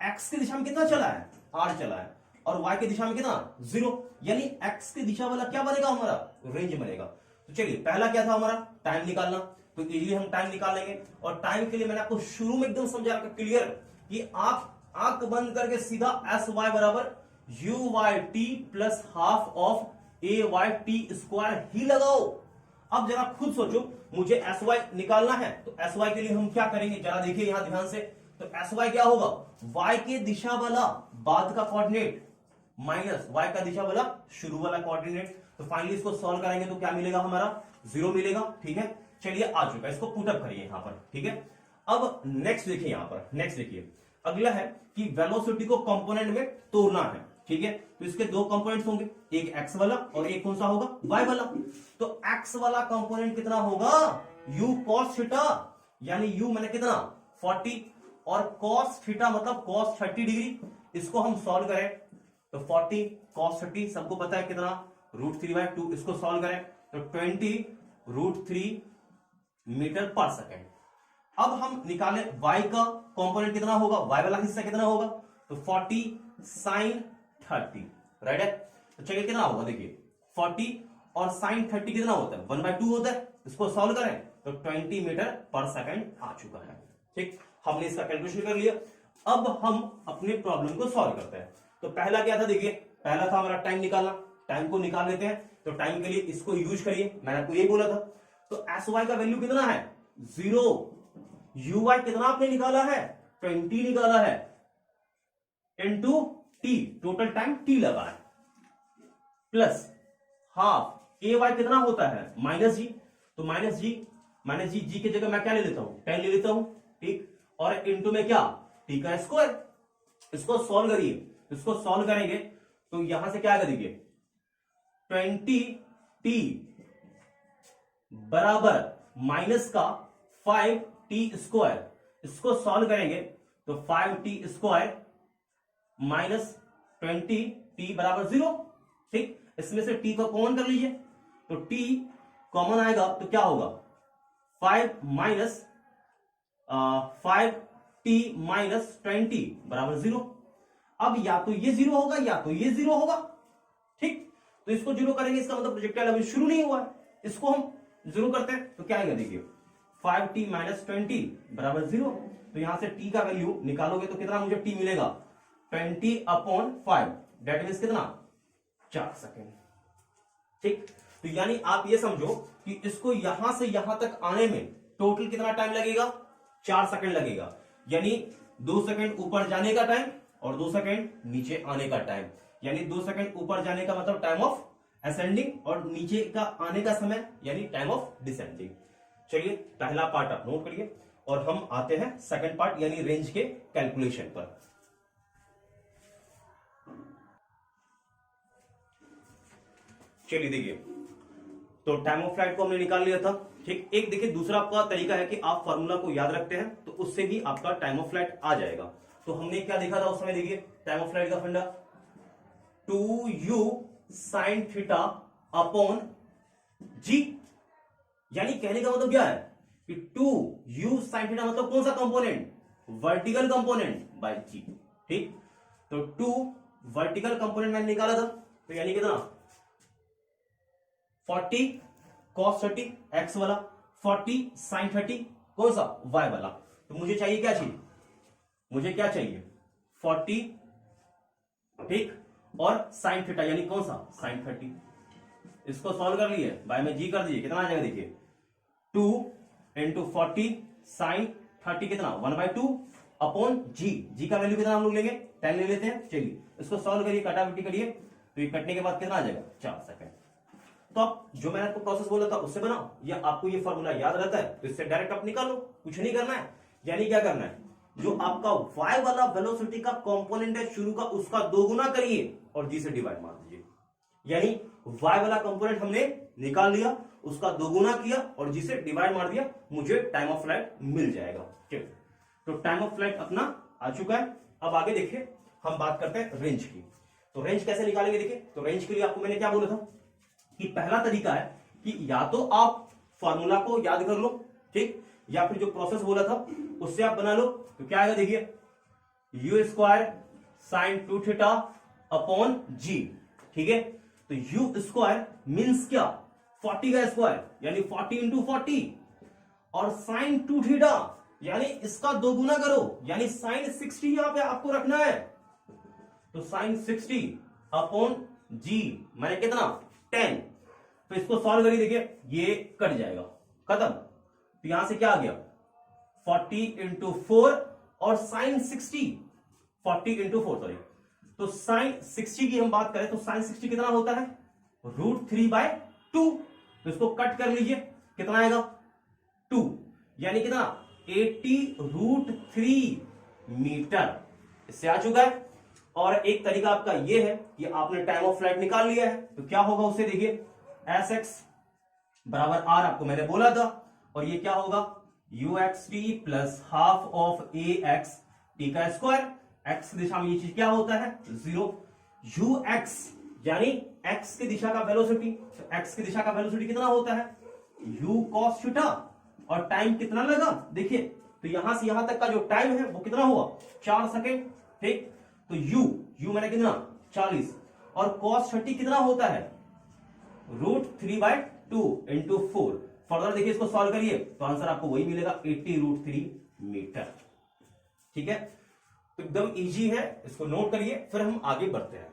एक्स की दिशा में कितना चला है? आर चला है, और वाई की दिशा में कितना? 0। यानी एक्स की दिशा वाला क्या बनेगा हमारा? रेंज बनेगा। तो चलिए पहला क्या था हमारा? टाइम निकालना। तो इजीली हम टाइम निकाल लेंगे, और टाइम के लिए मैंने आपको शुरू में एकदम समझा रखा क्लियर कि आप आंख बंद करके सीधा एस वाई बराबर u Y T plus half of a Y T square ही लगाओ। अब जरा खुद सोचो, मुझे एस वाई निकालना है, तो एस वाई के लिए हम क्या करेंगे जरा देखिए यहां ध्यान से। तो एस वाई क्या होगा? वाई के दिशा वाला बाद का कोऑर्डिनेट माइनस वाई का दिशा वाला शुरू वाला कोऑर्डिनेट। तो फाइनली इसको सॉल्व करेंगे तो क्या मिलेगा हमारा? 0 मिलेगा। ठीक है, चलिए आ चुका है, इसको पुटअप करिए यहां पर। ठीक है, अब नेक्स्ट देखिए, यहां पर नेक्स्ट देखिए अगला है कि वेलोसिटी को कंपोनेंट में तोड़ना है। ठीक है, तो इसके दो कंपोनेंट्स होंगे, एक एक्स वाला और एक कौन सा होगा? वाई वाला। तो एक्स वाला कंपोनेंट कितना होगा? u cos थीटा, यानी u मैंने कितना? 40, और cos थीटा मतलब cos 30 डिग्री। इसको हम सॉल्व करें तो 40 cos 30 सबको पता है कितना? √3/2। इसको सॉल्व करें तो 20 √3 मीटर पर सेकेंड। अब हम निकाले y का कंपोनेंट कितना होगा, y वाला हिस्सा कितना होगा? तो 40 sin 30, राइट है। तो चलिए कितना होगा, देखिए 40 और sin 30 कितना होता है? 1/2 होता है। इसको सॉल्व करें तो 20 मीटर पर सेकेंड आ चुका है। ठीक, हमने इसका कैलकुलेशन कर लिया। अब हम अपने प्रॉब्लम को सॉल्व करते हैं। तो पहला क्या था? देखिए पहला था हमारा टाइम निकालना। टाइम को निकाल लेते हैं, तो टाइम के लिए इसको यूज करिए, मैंने आपको यही बोला था। तो एस वाई का वैल्यू कितना है? 0। यू वाई कितना आपने निकाला है? 20 निकाला है, into T, total time T लगा है, प्लस हाफ ए वाई कितना होता है? -g। तो -g जी की जगह मैं क्या ले लेता हूं? 10 ले लेता हूं। ठीक, और इनटू में क्या? टी का स्क्वायर। इसको सॉल्व करिए, इसको सॉल्व करेंगे तो यहां से क्या आएगा? देखिए 20t बराबर माइनस का 5t²। इसको सॉल्व करेंगे तो 5t² माइनस 20t बराबर 0। ठीक, इसमें से t को कॉमन कर लीजिए, तो t कॉमन आएगा तो क्या होगा? 5 माइनस 5t माइनस 20 बराबर 0। अब या तो ये 0 होगा या तो ये 0 होगा। ठीक, तो इसको 0 करेंगे, इसका मतलब प्रोजेक्टाइल अभी शुरू नहीं हुआ है। इसको हम 0 करते हैं तो क्या आएगा? देखिए 5t माइनस 20 बराबर 0। तो यहां से t का वैल्यू निकालोगे तो कितना मुझे t मिलेगा? 20/5, दैट मीन्स कितना? 4 सेकेंड। ठीक, तो यानी आप ये समझो कि इसको यहां से यहां तक आने में टोटल कितना टाइम लगेगा? 4 सेकेंड लगेगा। यानी 2 सेकेंड ऊपर जाने का टाइम और 2 सेकेंड नीचे आने का टाइम। यानी 2 सेकेंड ऊपर जाने का मतलब टाइम ऑफ असेंडिंग, और नीचे का आने का समय यानी टाइम ऑफ डिसेंडिंग। चलिए पहला पार्ट आप नोट करिए, और हम आते हैं सेकंड पार्ट यानी रेंज के कैलकुलेशन पर। चलिए देखिए, तो टाइम ऑफ फ्लाइट को हमने निकाल लिया था। ठीक, एक देखिए दूसरा आपका तरीका है कि आप फॉर्मूला को याद रखते हैं तो उससे भी आपका टाइम ऑफ फ्लाइट आ जाएगा। तो हमने क्या देखा था उस समय, देखिए टाइम ऑफ फ्लाइट का फंडा 2u sin theta upon g, यानी कहने का मतलब क्या है कि 2u sin थीटा मतलब कौन सा component, vertical component by g। ठीक, तो 2 वर्टिकल कंपोनेंट मैंने निकाला था, तो यानी कितना 40 cos 30 x वाला, 40 sin 30 कौन सा y वाला। तो मुझे चाहिए क्या चीज, मुझे क्या चाहिए 40, ठीक, और sin थीटा यानी कौन सा sin 30। इसको सॉल्व कर लिए, बाय में जी कर दीजिए, कितना आ जाएगा देखिए 2 इंटू 40 साइन 30 कितना 1/2 अपॉन जी का वैल्यू कितना हम लोग लेंगे 10 ले लेते हैं। चलिए इसको सॉल्व करिए, काटाकुटी करिए, तो ये कटने के बाद कितना आ जाएगा 4 सेकंड। तो आप जो मैंने आपको प्रोसेस बोला था उससे बनाओ, या आपको ये फॉर्मूला याद रहता है तो इससे डायरेक्ट आप निकालो, कुछ नहीं करना है। यानी क्या करना है, जो आपका y वाला वेलोसिटी का कंपोनेंट है शुरू का, उसका 2 गुना करिए और जी से डिवाइड मार दीजिए। यानी y वाला कंपोनेंट हमने निकाल लिया, उसका 2 गुना किया और जी से डिवाइड मार दिया, मुझे टाइम ऑफ फ्लाइट मिल जाएगा। चलिए, तो टाइम ऑफ फ्लाइट अपना आ चुका है। अब आगे देखिए हम बात करते हैं रेंज की। तो रेंज कैसे निकालेंगे, देखिए तो रेंज के लिए आपको मैंने क्या बोला था कि पहला तरीका है कि या तो आप फॉर्मूला को याद कर लो, ठीक, या फिर जो प्रोसेस बोला था उससे आप बना लो। तो क्या आएगा देखिए u square sine 2 theta upon g, ठीक है। तो यू स्क्वायर मीन्स क्या 40 का स्क्वायर यानी 40 इंटू 40, और साइन 2 थीटा यानी इसका 2 गुना करो, यानी साइन 60 यहां पे आपको रखना है। तो साइन 60 अपॉन जी मैंने कितना 10। तो इसको सॉल्व करिए, देखिए ये कट जाएगा, खत्म। तो यहां से क्या आ गया 40 इंटू 4 और साइन 60 40 इंटू 4 सॉरी। तो साइन 60 की हम बात करें तो साइन 60 कितना होता है √3/2। तो इसको कट कर लीजिए, कितना आएगा 2, यानी कितना 80√3 मीटर। इससे आ चुका है। और एक तरीका आपका यह है कि आपने टाइम ऑफ फ्लाइट निकाल लिया है, तो क्या होगा उससे देखिए Sx बराबर r आपको मैंने बोला था, और ये क्या होगा uxt plus half of ax t का स्क्वायर। x की दिशा में ये चीज क्या होता है 0। ux यानी x की दिशा का वेलोसिटी, तो x की दिशा का वेलोसिटी कितना होता है u cos थीटा, और टाइम कितना लगा देखिए, तो यहां से यहां तक का जो टाइम है वो कितना हुआ 4 सेकेंड, ठीक। तो u मैंने कितना 40, और cos 30 कितना होता है √3/2 इंटू 4। फर्दर देखिए इसको सॉल्व करिए तो आंसर आपको वही मिलेगा 80√3 मीटर, ठीक है। तो एकदम इजी है, इसको नोट करिए, फिर हम आगे बढ़ते हैं।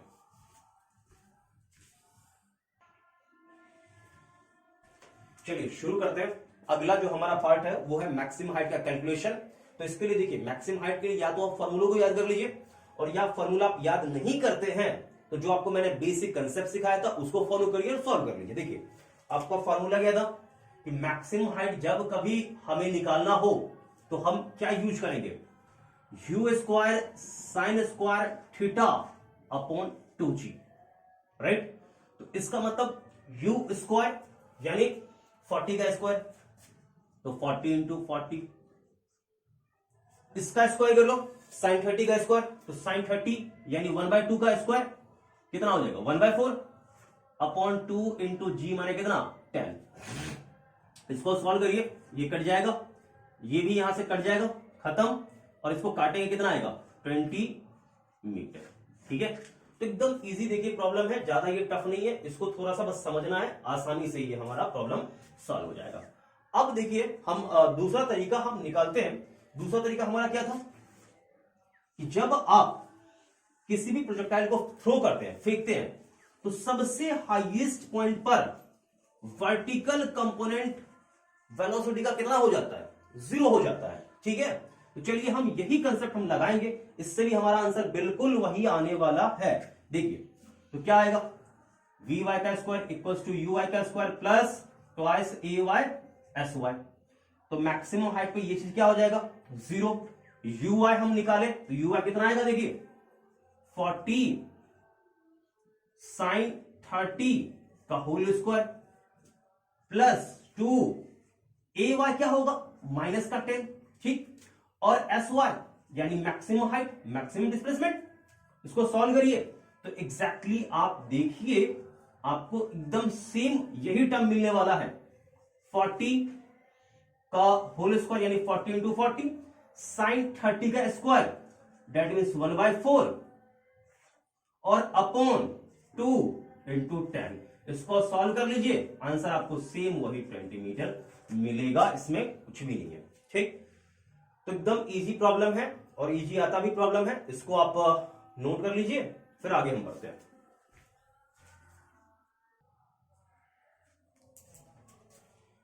चलिए शुरू करते हैं। अगला जो हमारा पार्ट है वो है मैक्सिमम हाइट का कैलकुलेशन। तो इसके लिए देखिए मैक्सिमम हाइट के लिए या तो आप फॉर्मूलों को याद कर लीजिए, और या फॉर्मूला आप याद नहीं करते हैं तो जो आपको मैंने बेसिक कंसेप्ट सिखाया था उसको फॉलो करिए और सॉल्व कर लीजिए। देखिए आपका फॉर्मूला क्या था कि मैक्सिमम हाइट जब कभी हमें निकालना हो तो हम क्या यूज करेंगे you square sine square theta upon 2g, right. तो इसका मतलब यू स्क्वायर यानी 40 का स्क्वायर, तो 40 इंटू 40, इसका स्क्वायर कर लो साइन 30 का स्क्वायर, तो साइन 30 यानी 1/2 का स्क्वायर कितना हो जाएगा 1/4 अपॉन 2 इंटू जी माने कितना 10। इसको सॉल्व करिए, ये कट जाएगा, ये भी यहां से कट जाएगा, खत्म। और इसको काटेंगे कितना आएगा 20 मीटर, ठीक है। तो एकदम इजी देखिए प्रॉब्लम है, ज्यादा ये टफ नहीं है, इसको थोड़ा सा बस समझना है, आसानी से ये हमारा प्रॉब्लम सॉल्व हो जाएगा। अब देखिए हम दूसरा तरीका हम निकालते हैं। दूसरा तरीका हमारा क्या था कि जब आप किसी भी प्रोजेक्टाइल को थ्रो करते हैं, फेंकते हैं, तो सबसे हाईएस्ट पॉइंट पर वर्टिकल कंपोनेंट वेलोसिटी का कितना हो जाता है 0 हो जाता है, ठीक है। तो चलिए हम यही कंसेप्ट हम लगाएंगे, इससे भी हमारा आंसर बिल्कुल वही आने वाला है। देखिए तो क्या आएगा vy का स्क्वायर इक्वल्स टू ui का square plus twice ay sy। तो मैक्सिमम हाइट पे ये चीज क्या हो जाएगा 0। ui हम निकाले तो ui कितना आएगा देखिए 40 साइन 30 का होल स्क्वायर प्लस 2 ए वाई क्या होगा माइनस का 10, ठीक, और एस वाई यानी मैक्सिमम हाइट मैक्सिमम डिस्प्लेसमेंट, इसको सॉल्व करिए तो एग्जैक्टली आप देखिए आपको एकदम सेम यही टर्म मिलने वाला है। 40 का होल स्क्वायर यानी 40 इंटू 40 साइन 30 का स्क्वायर दैट मीन्स 1/4 और अपॉन 2 इंटू 10, इसको सॉल्व कर लीजिए, आंसर आपको सेम वही 20 मीटर मिलेगा, इसमें कुछ भी नहीं है, ठीक। तो एकदम इजी प्रॉब्लम है और इजी आता भी प्रॉब्लम है, इसको आप नोट कर लीजिए, फिर आगे हम बढ़ते हैं।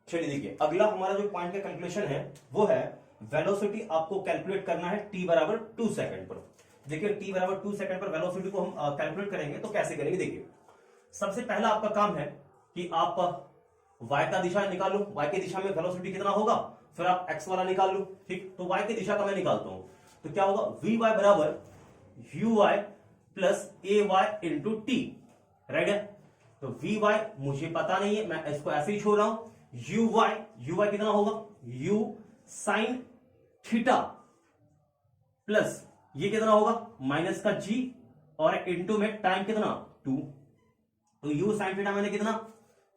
चलिए देखिए अगला हमारा जो पॉइंट का कैलकुलेशन है वो है वेलोसिटी आपको कैलकुलेट करना है t बराबर 2 सेकंड पर। देखिए t बराबर 2 सेकंड पर वेलोसिटी को हम कैलकुलेट करेंगे तो कैसे करेंगे, देखिए सबसे पहला आपका काम है कि आप y का दिशा निकालो, y की दिशा में वेलोसिटी कितना होगा, फिर आप x वाला निकाल लो, ठीक। तो y की दिशा का मैं निकालता हूं तो क्या होगा vy बराबर uy plus ay into T, right है। तो vy मुझे पता नहीं है, मैं इसको ऐसे ही छोड़ रहा हूं, uy कितना होगा u साइन थीटा प्लस ये कितना होगा माइनस का g और इंटू में टाइम कितना 2, तो u साइन थीटा मैंने कितना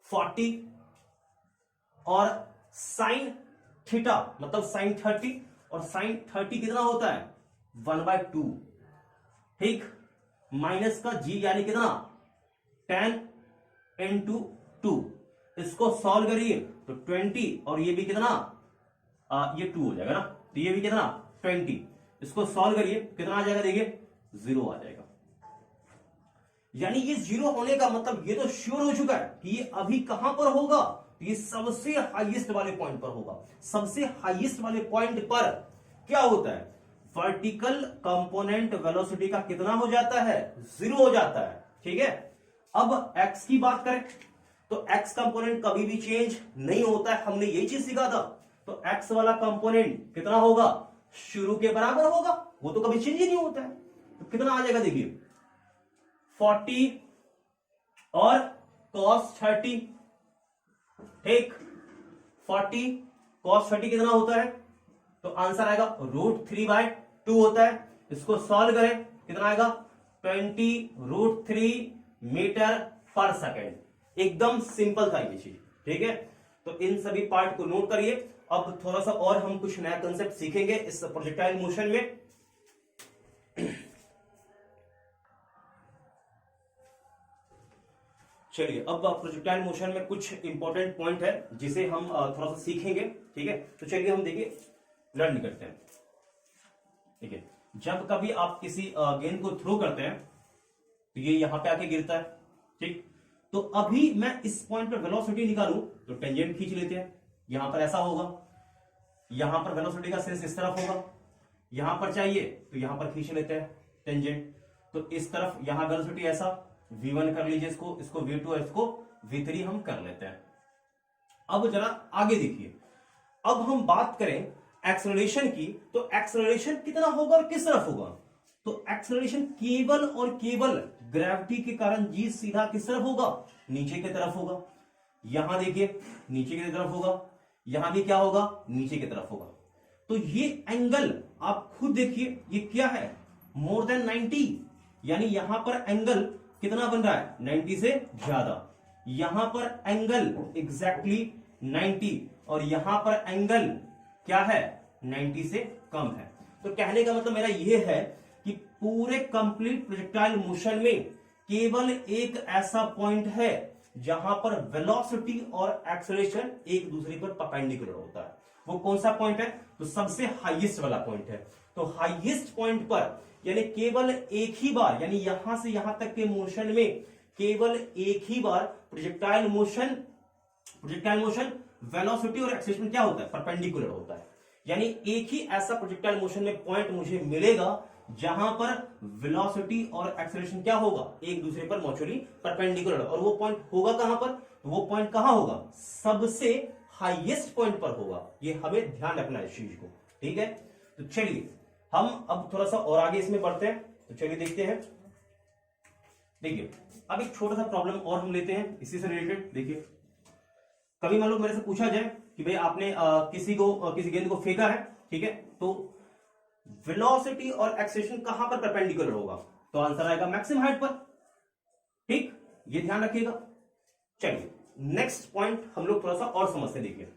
40 और साइन थीटा मतलब साइन 30 और साइन 30 कितना होता है 1/2, ठीक, माइनस का g यानी कितना 10 इंटू 2, इसको सॉल्व करिए तो 20 और ये भी कितना ये 2 हो जाएगा ना, तो ये भी कितना 20, इसको सॉल्व करिए कितना आ जाएगा, देखिए 0 आ जाएगा। यानी ये 0 होने का मतलब ये तो श्योर हो चुका है कि ये अभी कहां पर होगा, तो ये सबसे हाईएस्ट वाले पॉइंट पर होगा। सबसे हाईएस्ट वाले पॉइंट पर क्या होता है, वर्टिकल कंपोनेंट वेलोसिटी का कितना हो जाता है 0 हो जाता है, ठीक है। अब x की बात करें तो x कंपोनेंट कभी भी चेंज नहीं होता है, हमने यही चीज सीखा था। तो x वाला कंपोनेंट कितना होगा शुरू के बराबर होगा, वो तो कभी चेंज ही नहीं होता है। तो कितना आ जाएगा देखिए 40 और cos 30, ठीक, 40 cos 30 कितना होता है, तो आंसर आएगा √3/2 होता है। इसको सॉल्व करें कितना आएगा 20√3 मीटर पर सेकेंड। एकदम सिंपल था ये चीज, ठीक है। तो इन सभी पार्ट को नोट करिए। अब थोड़ा सा और हम कुछ नया कंसेप्ट सीखेंगे इस प्रोजेक्टाइल मोशन में। चलिए अब प्रोजेक्टाइल मोशन में कुछ इंपॉर्टेंट पॉइंट है जिसे हम थोड़ा सा सीखेंगे, ठीक है। तो चलिए हम देखिए लर्न करते हैं, ठीक है। जब कभी आप किसी गेंद को थ्रो करते हैं तो ये यहां पे आके गिरता है, ठीक। तो अभी मैं इस पॉइंट पर वेलोसिटी निकालूं तो टेंजेंट खींच लेते हैं, यहां पर ऐसा होगा, यहां पर वेलोसिटी का सेंस इस तरफ होगा, यहां पर चाहिए तो यहां पर खींच लेते हैं टेंजेंट। तो इस तरफ यहां वेलोसिटी ऐसा v1 कर लीजिए, इसको v2 और इसको v3 हम कर लेते हैं। अब जरा आगे देखिए, अब हम बात करें एक्सेलरेशन की, तो एक्सेलरेशन कितना होगा और किस तरफ होगा, तो एक्सेलरेशन केवल और केवल ग्रेविटी के कारण जी सीधा किस तरफ होगा, नीचे की तरफ होगा। यहां देखिए नीचे की तरफ होगा, यहां भी क्या होगा नीचे की तरफ होगा। तो ये एंगल आप खुद देखिए ये क्या है मोर देन 90, यानी यहां पर एंगल कितना बन रहा है 90 से ज्यादा, यहां पर एंगल एग्जैक्टली 90 और यहां पर एंगल क्या है 90 से कम है। तो कहने का मतलब मेरा यह है कि पूरे कंप्लीट प्रोजेक्टाइल मोशन में केवल एक ऐसा पॉइंट है जहां पर वेलोसिटी और एक्सेलरेशन एक दूसरे पर परपेंडिकुलर होता है। वो कौन सा पॉइंट है, तो सबसे हाईएस्ट वाला पॉइंट है। तो हाईएस्ट पॉइंट पर यानी केवल एक ही बार, यानी यहां से यहां तक के मोशन में केवल एक ही बार प्रोजेक्टाइल मोशन वेलोसिटी और एक्सेलरेशन क्या होता है परपेंडिकुलर होता है। यानी एक ही ऐसा प्रोजेक्टाइल मोशन में पॉइंट मुझे मिलेगा जहां पर वेलोसिटी और एक्सेलरेशन क्या होगा एक दूसरे पर म्यूचुअली परपेंडिकुलर, और वो पॉइंट होगा कहां पर, तो वो पॉइंट कहां होगा सबसे हाईएस्ट पॉइंट पर होगा। ये हमें ध्यान रखना है इस चीज को, ठीक है। तो चलिए हम अब थोड़ा सा और आगे इसमें बढ़ते हैं, तो चलिए देखते हैं। देखिए अब एक छोटा सा प्रॉब्लम और हम लेते हैं इसी से रिलेटेड। देखिए कभी मान लो मेरे से पूछा जाए कि भाई आपने किसी गेंद को फेंका है, ठीक है, तो वेलोसिटी और एक्सेलरेशन कहां पर परपेंडिकुलर होगा, तो आंसर आएगा मैक्सिमम हाइट पर। ठीक, ये ध्यान रखिएगा। चलिए नेक्स्ट पॉइंट हम लोग थोड़ा सा और समझते देखिए।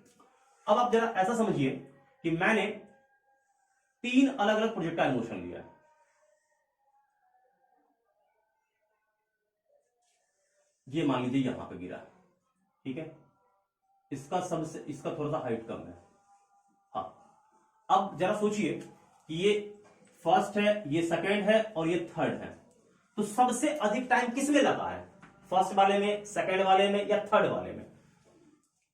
अब आप जरा ऐसा समझिए कि मैंने 3 अलग अलग प्रोजेक्टाइल मोशन लिया है। ये मान लीजिए यहां पे गिरा है, ठीक है, इसका थोड़ा सा हाइट कम है। हाँ, अब जरा सोचिए कि ये फर्स्ट है, ये सेकंड है और ये थर्ड है, तो सबसे अधिक टाइम किसमें लगा है, फर्स्ट वाले में, सेकंड वाले में या थर्ड वाले में।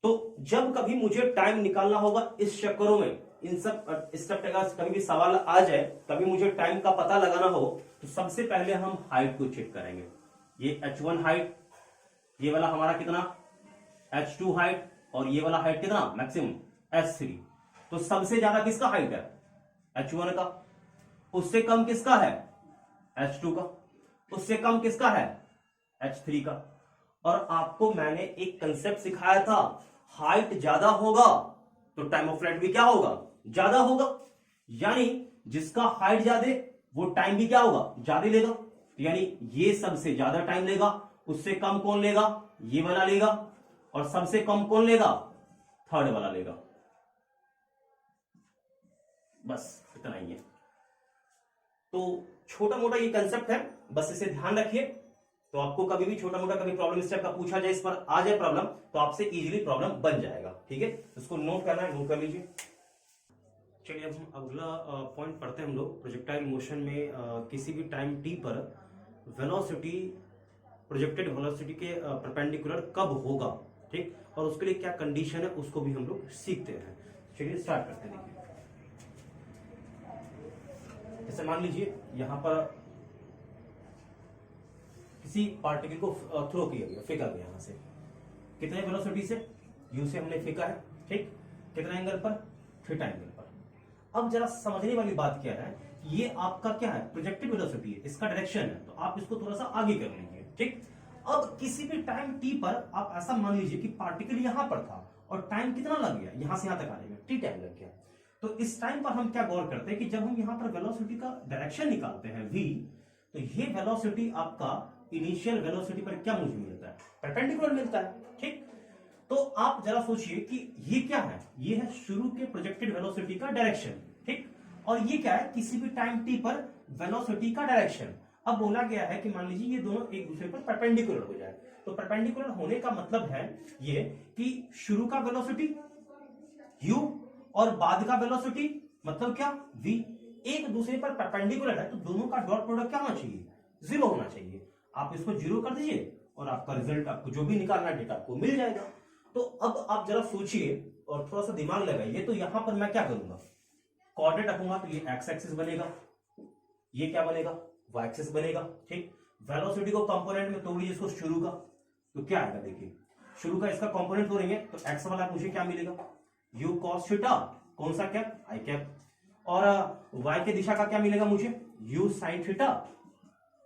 तो जब कभी मुझे टाइम निकालना होगा इस चक्करों में, इन सब स्टेप का कभी भी सवाल आ जाए, कभी मुझे टाइम का पता लगाना हो, तो सबसे पहले हम हाइट को चेक करेंगे। ये h1 हाइट, ये वाला हमारा कितना h2 हाइट, और ये वाला हाइट कितना मैक्सिमम h3। तो सबसे ज्यादा किसका हाइट है, h1 का, उससे कम किसका है h2 का, उससे कम किसका है h3 का। और आपको मैंने एक कंसेप्ट सिखाया था, हाइट ज्यादा होगा तो टाइम ऑफ फ्लाइट भी क्या होगा, ज्यादा होगा, यानी जिसका हाइट ज्यादा वो टाइम भी क्या होगा, ज्यादा लेगा। यानी ये सबसे ज्यादा टाइम लेगा, उससे कम कौन लेगा, ये वाला लेगा, और सबसे कम कौन लेगा, थर्ड वाला लेगा। बस इतना ही है। तो छोटा मोटा ये कंसेप्ट है, बस इसे ध्यान रखिए। तो आपको कभी भी छोटा मोटा कभी प्रॉब्लम स्टेप का पूछा जाए, इस पर आ जाए प्रॉब्लम, तो आपसे इजीली प्रॉब्लम बन जाएगा। ठीक है, इसको नोट करना है, नोट कर लीजिए। चलिए अब हम अगला पॉइंट पढ़ते हैं हम लोग। प्रोजेक्टाइल मोशन में किसी भी टाइम टी पर वेलोसिटी प्रोजेक्टेड वेलोसिटी के परपेंडिकुलर कब होगा, ठीक, और उसके लिए क्या कंडीशन है उसको भी हम लोग सीखते हैं। चलिए स्टार्ट करते हैं। देखिए जैसे मान लीजिए यहां पर किसी पार्टिकल को थ्रो किया गया, फेंका गया, यहां से कितने वेलोसिटी से, यू से हमने फेंका है, ठीक, कितने एंगल पर, थीटा एंगल पर। अब जरा समझने वाली बात क्या है, ये आपका क्या है, प्रोजेक्टेड वेलोसिटी है, इसका डायरेक्शन है, तो आप इसको थोड़ा सा आगे कर लीजिए। ठीक, अब किसी भी टाइम टी पर आप ऐसा मान लीजिए कि पार्टिकल यहां पर था और टाइम कितना लग गया, यहां से यहां तक आने में टी टाइम लग गया। तो इस टाइम पर हम क्या गौर करते हैं कि जब हम यहां पर वेलोसिटी का डायरेक्शन निकालते हैं v, तो ये वेलोसिटी आपका इनिशियल वेलोसिटी पर क्या मुझे मिलता है, परपेंडिकुलर मिलता है। ठीक, तो आप जरा सोचिए कि ये क्या है, ये है शुरू के प्रोजेक्टेड वेलोसिटी का डायरेक्शन, ठीक, और ये क्या है, किसी भी टाइम टी पर वेलोसिटी का डायरेक्शन। अब बोला गया है कि मान लीजिए ये दोनों एक दूसरे पर परपेंडिकुलर हो जाए, तो परपेंडिकुलर होने का मतलब है ये कि शुरू का वेलोसिटी u और बाद का वेलोसिटी मतलब क्या v एक दूसरे पर परपेंडिकुलर है, तो दोनों का डॉट प्रोडक्ट क्या होना चाहिए, 0 होना चाहिए। आप इसको 0 कर दीजिए और आपका रिजल्ट, आपको जो भी निकालना है डेटा आपको मिल जाएगा। तो अब आप जरा सोचिए और थोड़ा सा दिमाग लगाइए। तो यहां पर मैं क्या करूंगा, कोऑर्डिनेट रखूंगा, तो ये एक्स एक्सिस बनेगा, ये क्या बनेगा, वाई एक्सिस बनेगा। ठीक, वेलोसिटी को कंपोनेंट में तोड़ लीजिए इसको शुरू का, तो क्या आएगा, देखिए शुरू का इसका कंपोनेंट तोड़ेंगे तो एक्स वाला मुझे क्या मिलेगा, यू कॉस थीटा, कौन सा कैप, आई कैप, और वाई के दिशा का क्या मिलेगा मुझे, you sine theta,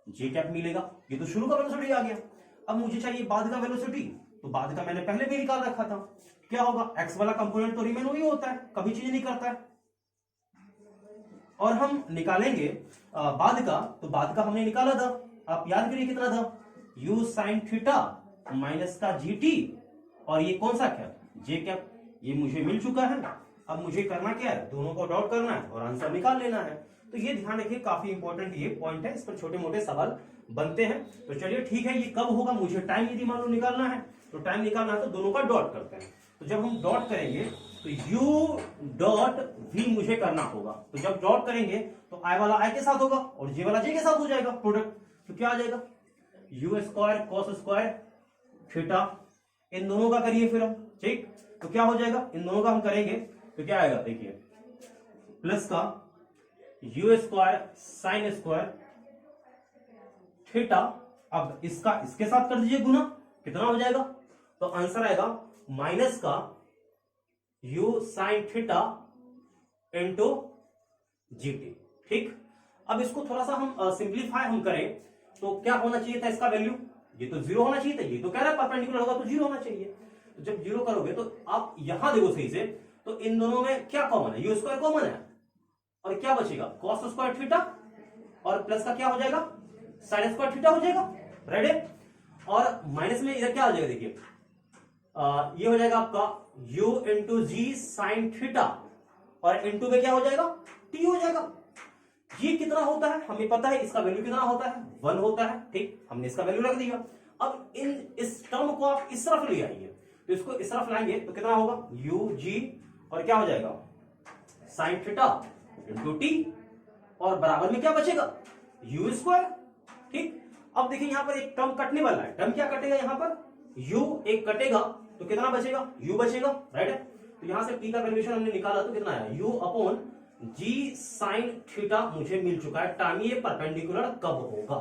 J cap मिलेगा। ये तो शुरू का वेलोसिटी आ गया। अब मुझे चाहिए बाद का वेलोसिटी, तो बाद का मैंने पहले भी निकाल रखा था, क्या होगा, एक्स वाला कंपोनेंट तो रिमेन वही होता है, कभी चेंज नहीं करता है। और हम निकालेंगे बाद का, तो बाद का हमने निकाला था, आप याद करिए कितना था, यू साइन थीटा माइनस का जी टी, और ये कौन सा कैप, जे कैप, ये मुझे मिल चुका है। अब मुझे करना क्या है, दोनों को डॉट करना है और आंसर निकाल लेना है। तो ये ध्यान रखिए, काफी इंपॉर्टेंट ये पॉइंट है, इस पर छोटे मोटे सवाल बनते हैं। तो चलिए ठीक है, ये कब होगा, मुझे टाइम यदि मान लो निकालना है, तो टाइम निकालना है तो दोनों का डॉट करते हैं। तो जब हम डॉट करेंगे तो u डॉट v मुझे करना होगा, तो जब डॉट करेंगे तो i वाला i के साथ होगा और j वाला j के साथ हो जाएगा प्रोडक्ट, तो क्या आ जाएगा, u square cos square theta, इन दोनों का करिए फिर हम, ठीक, तो क्या हो जाएगा, इन दोनों का हम करेंगे तो क्या आएगा, देखिए प्लस का you square sine square theta. अब इसका इसके साथ कर दीजिए गुना, कितना हो जाएगा, तो आंसर आएगा माइनस का you sine theta into GT. ठीक, अब इसको थोड़ा सा हम सिंप्लीफाई हम करें तो क्या होना चाहिए था इसका वैल्यू, ये तो 0 होना चाहिए था, ये तो कह रहा है परपेंडिकुलर होगा तो 0 होना चाहिए। जब जीरो करोगे तो आप यहां देखो सही से, तो इन दोनों में क्या कॉमन है, यू स्क्वायर कॉमन है, और क्या बचेगा कॉस स्क्वायर थीटा, और प्लस का क्या हो जाएगा साइन स्क्वायर थीटा हो जाएगा, राइट है। और माइनस में इधर क्या हो जाएगा देखिए, ये हो जाएगा आपका u इंटू जी साइन थीटा, और इंटू में क्या हो जाएगा t हो जाएगा। ये कितना होता है हमें पता है, इसका वैल्यू कितना होता है 1 होता है, ठीक, हमने इसका वैल्यू रख दिया। अब इस टर्म को आप इस तरफ ले आइए, तो इसको इस तरफ लाएंगे तो कितना होगा u g, और क्या हो जाएगा साइन थीटा इंटू टी, और बराबर में क्या बचेगा u स्क्वायर, ठीक। अब देखिए यहां पर एक टर्म कटने वाला है, टर्म क्या कटेगा यहां पर u एक कटेगा तो कितना बचेगा u बचेगा, राइट है। तो यहां से t का वैल्यूएशन हमने निकाला तो कितना आया u upon g sine theta मुझे मिल चुका है। टाइम ये परपेंडिकुलर कब होगा,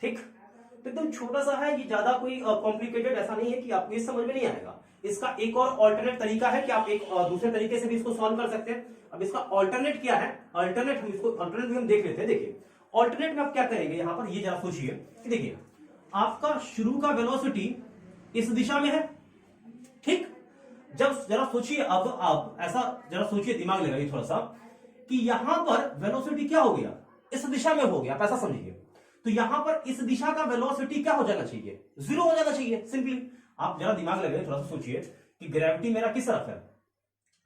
ठीक। तो एकदम छोटा सा है ये, ज्यादा कोई कॉम्प्लिकेटेड ऐसा नहीं है कि आपको ये समझ में नहीं आएगा। इसका एक और ऑल्टरनेट तरीका है कि आप एक दूसरे तरीके से भी इसको सॉल्व कर सकते हैं। अब इसका ऑल्टरनेट क्या है, ऑल्टरनेट हम इसको ऑल्टरनेट भी हम देख लेते हैं। देखिए ऑल्टरनेट में आप क्या करेंगे यहां पर, ये जरा सोचिए कि देखिए आपका शुरू का वेलोसिटी इस दिशा में है, ठीक। जब जरा सोचिए, अब आप ऐसा जरा सोचिए, दिमाग लगाइए थोड़ा सा, कि यहां पर वेलोसिटी क्या हो गया इस दिशा में हो गया, आप ऐसा समझिए। तो यहां पर इस दिशा का वेलोसिटी क्या हो जाना चाहिए, 0 हो जाना चाहिए सिंपली। आप जरा दिमाग लगाइए, थोड़ा सा सोचिए कि ग्रेविटी मेरा किस तरफ है,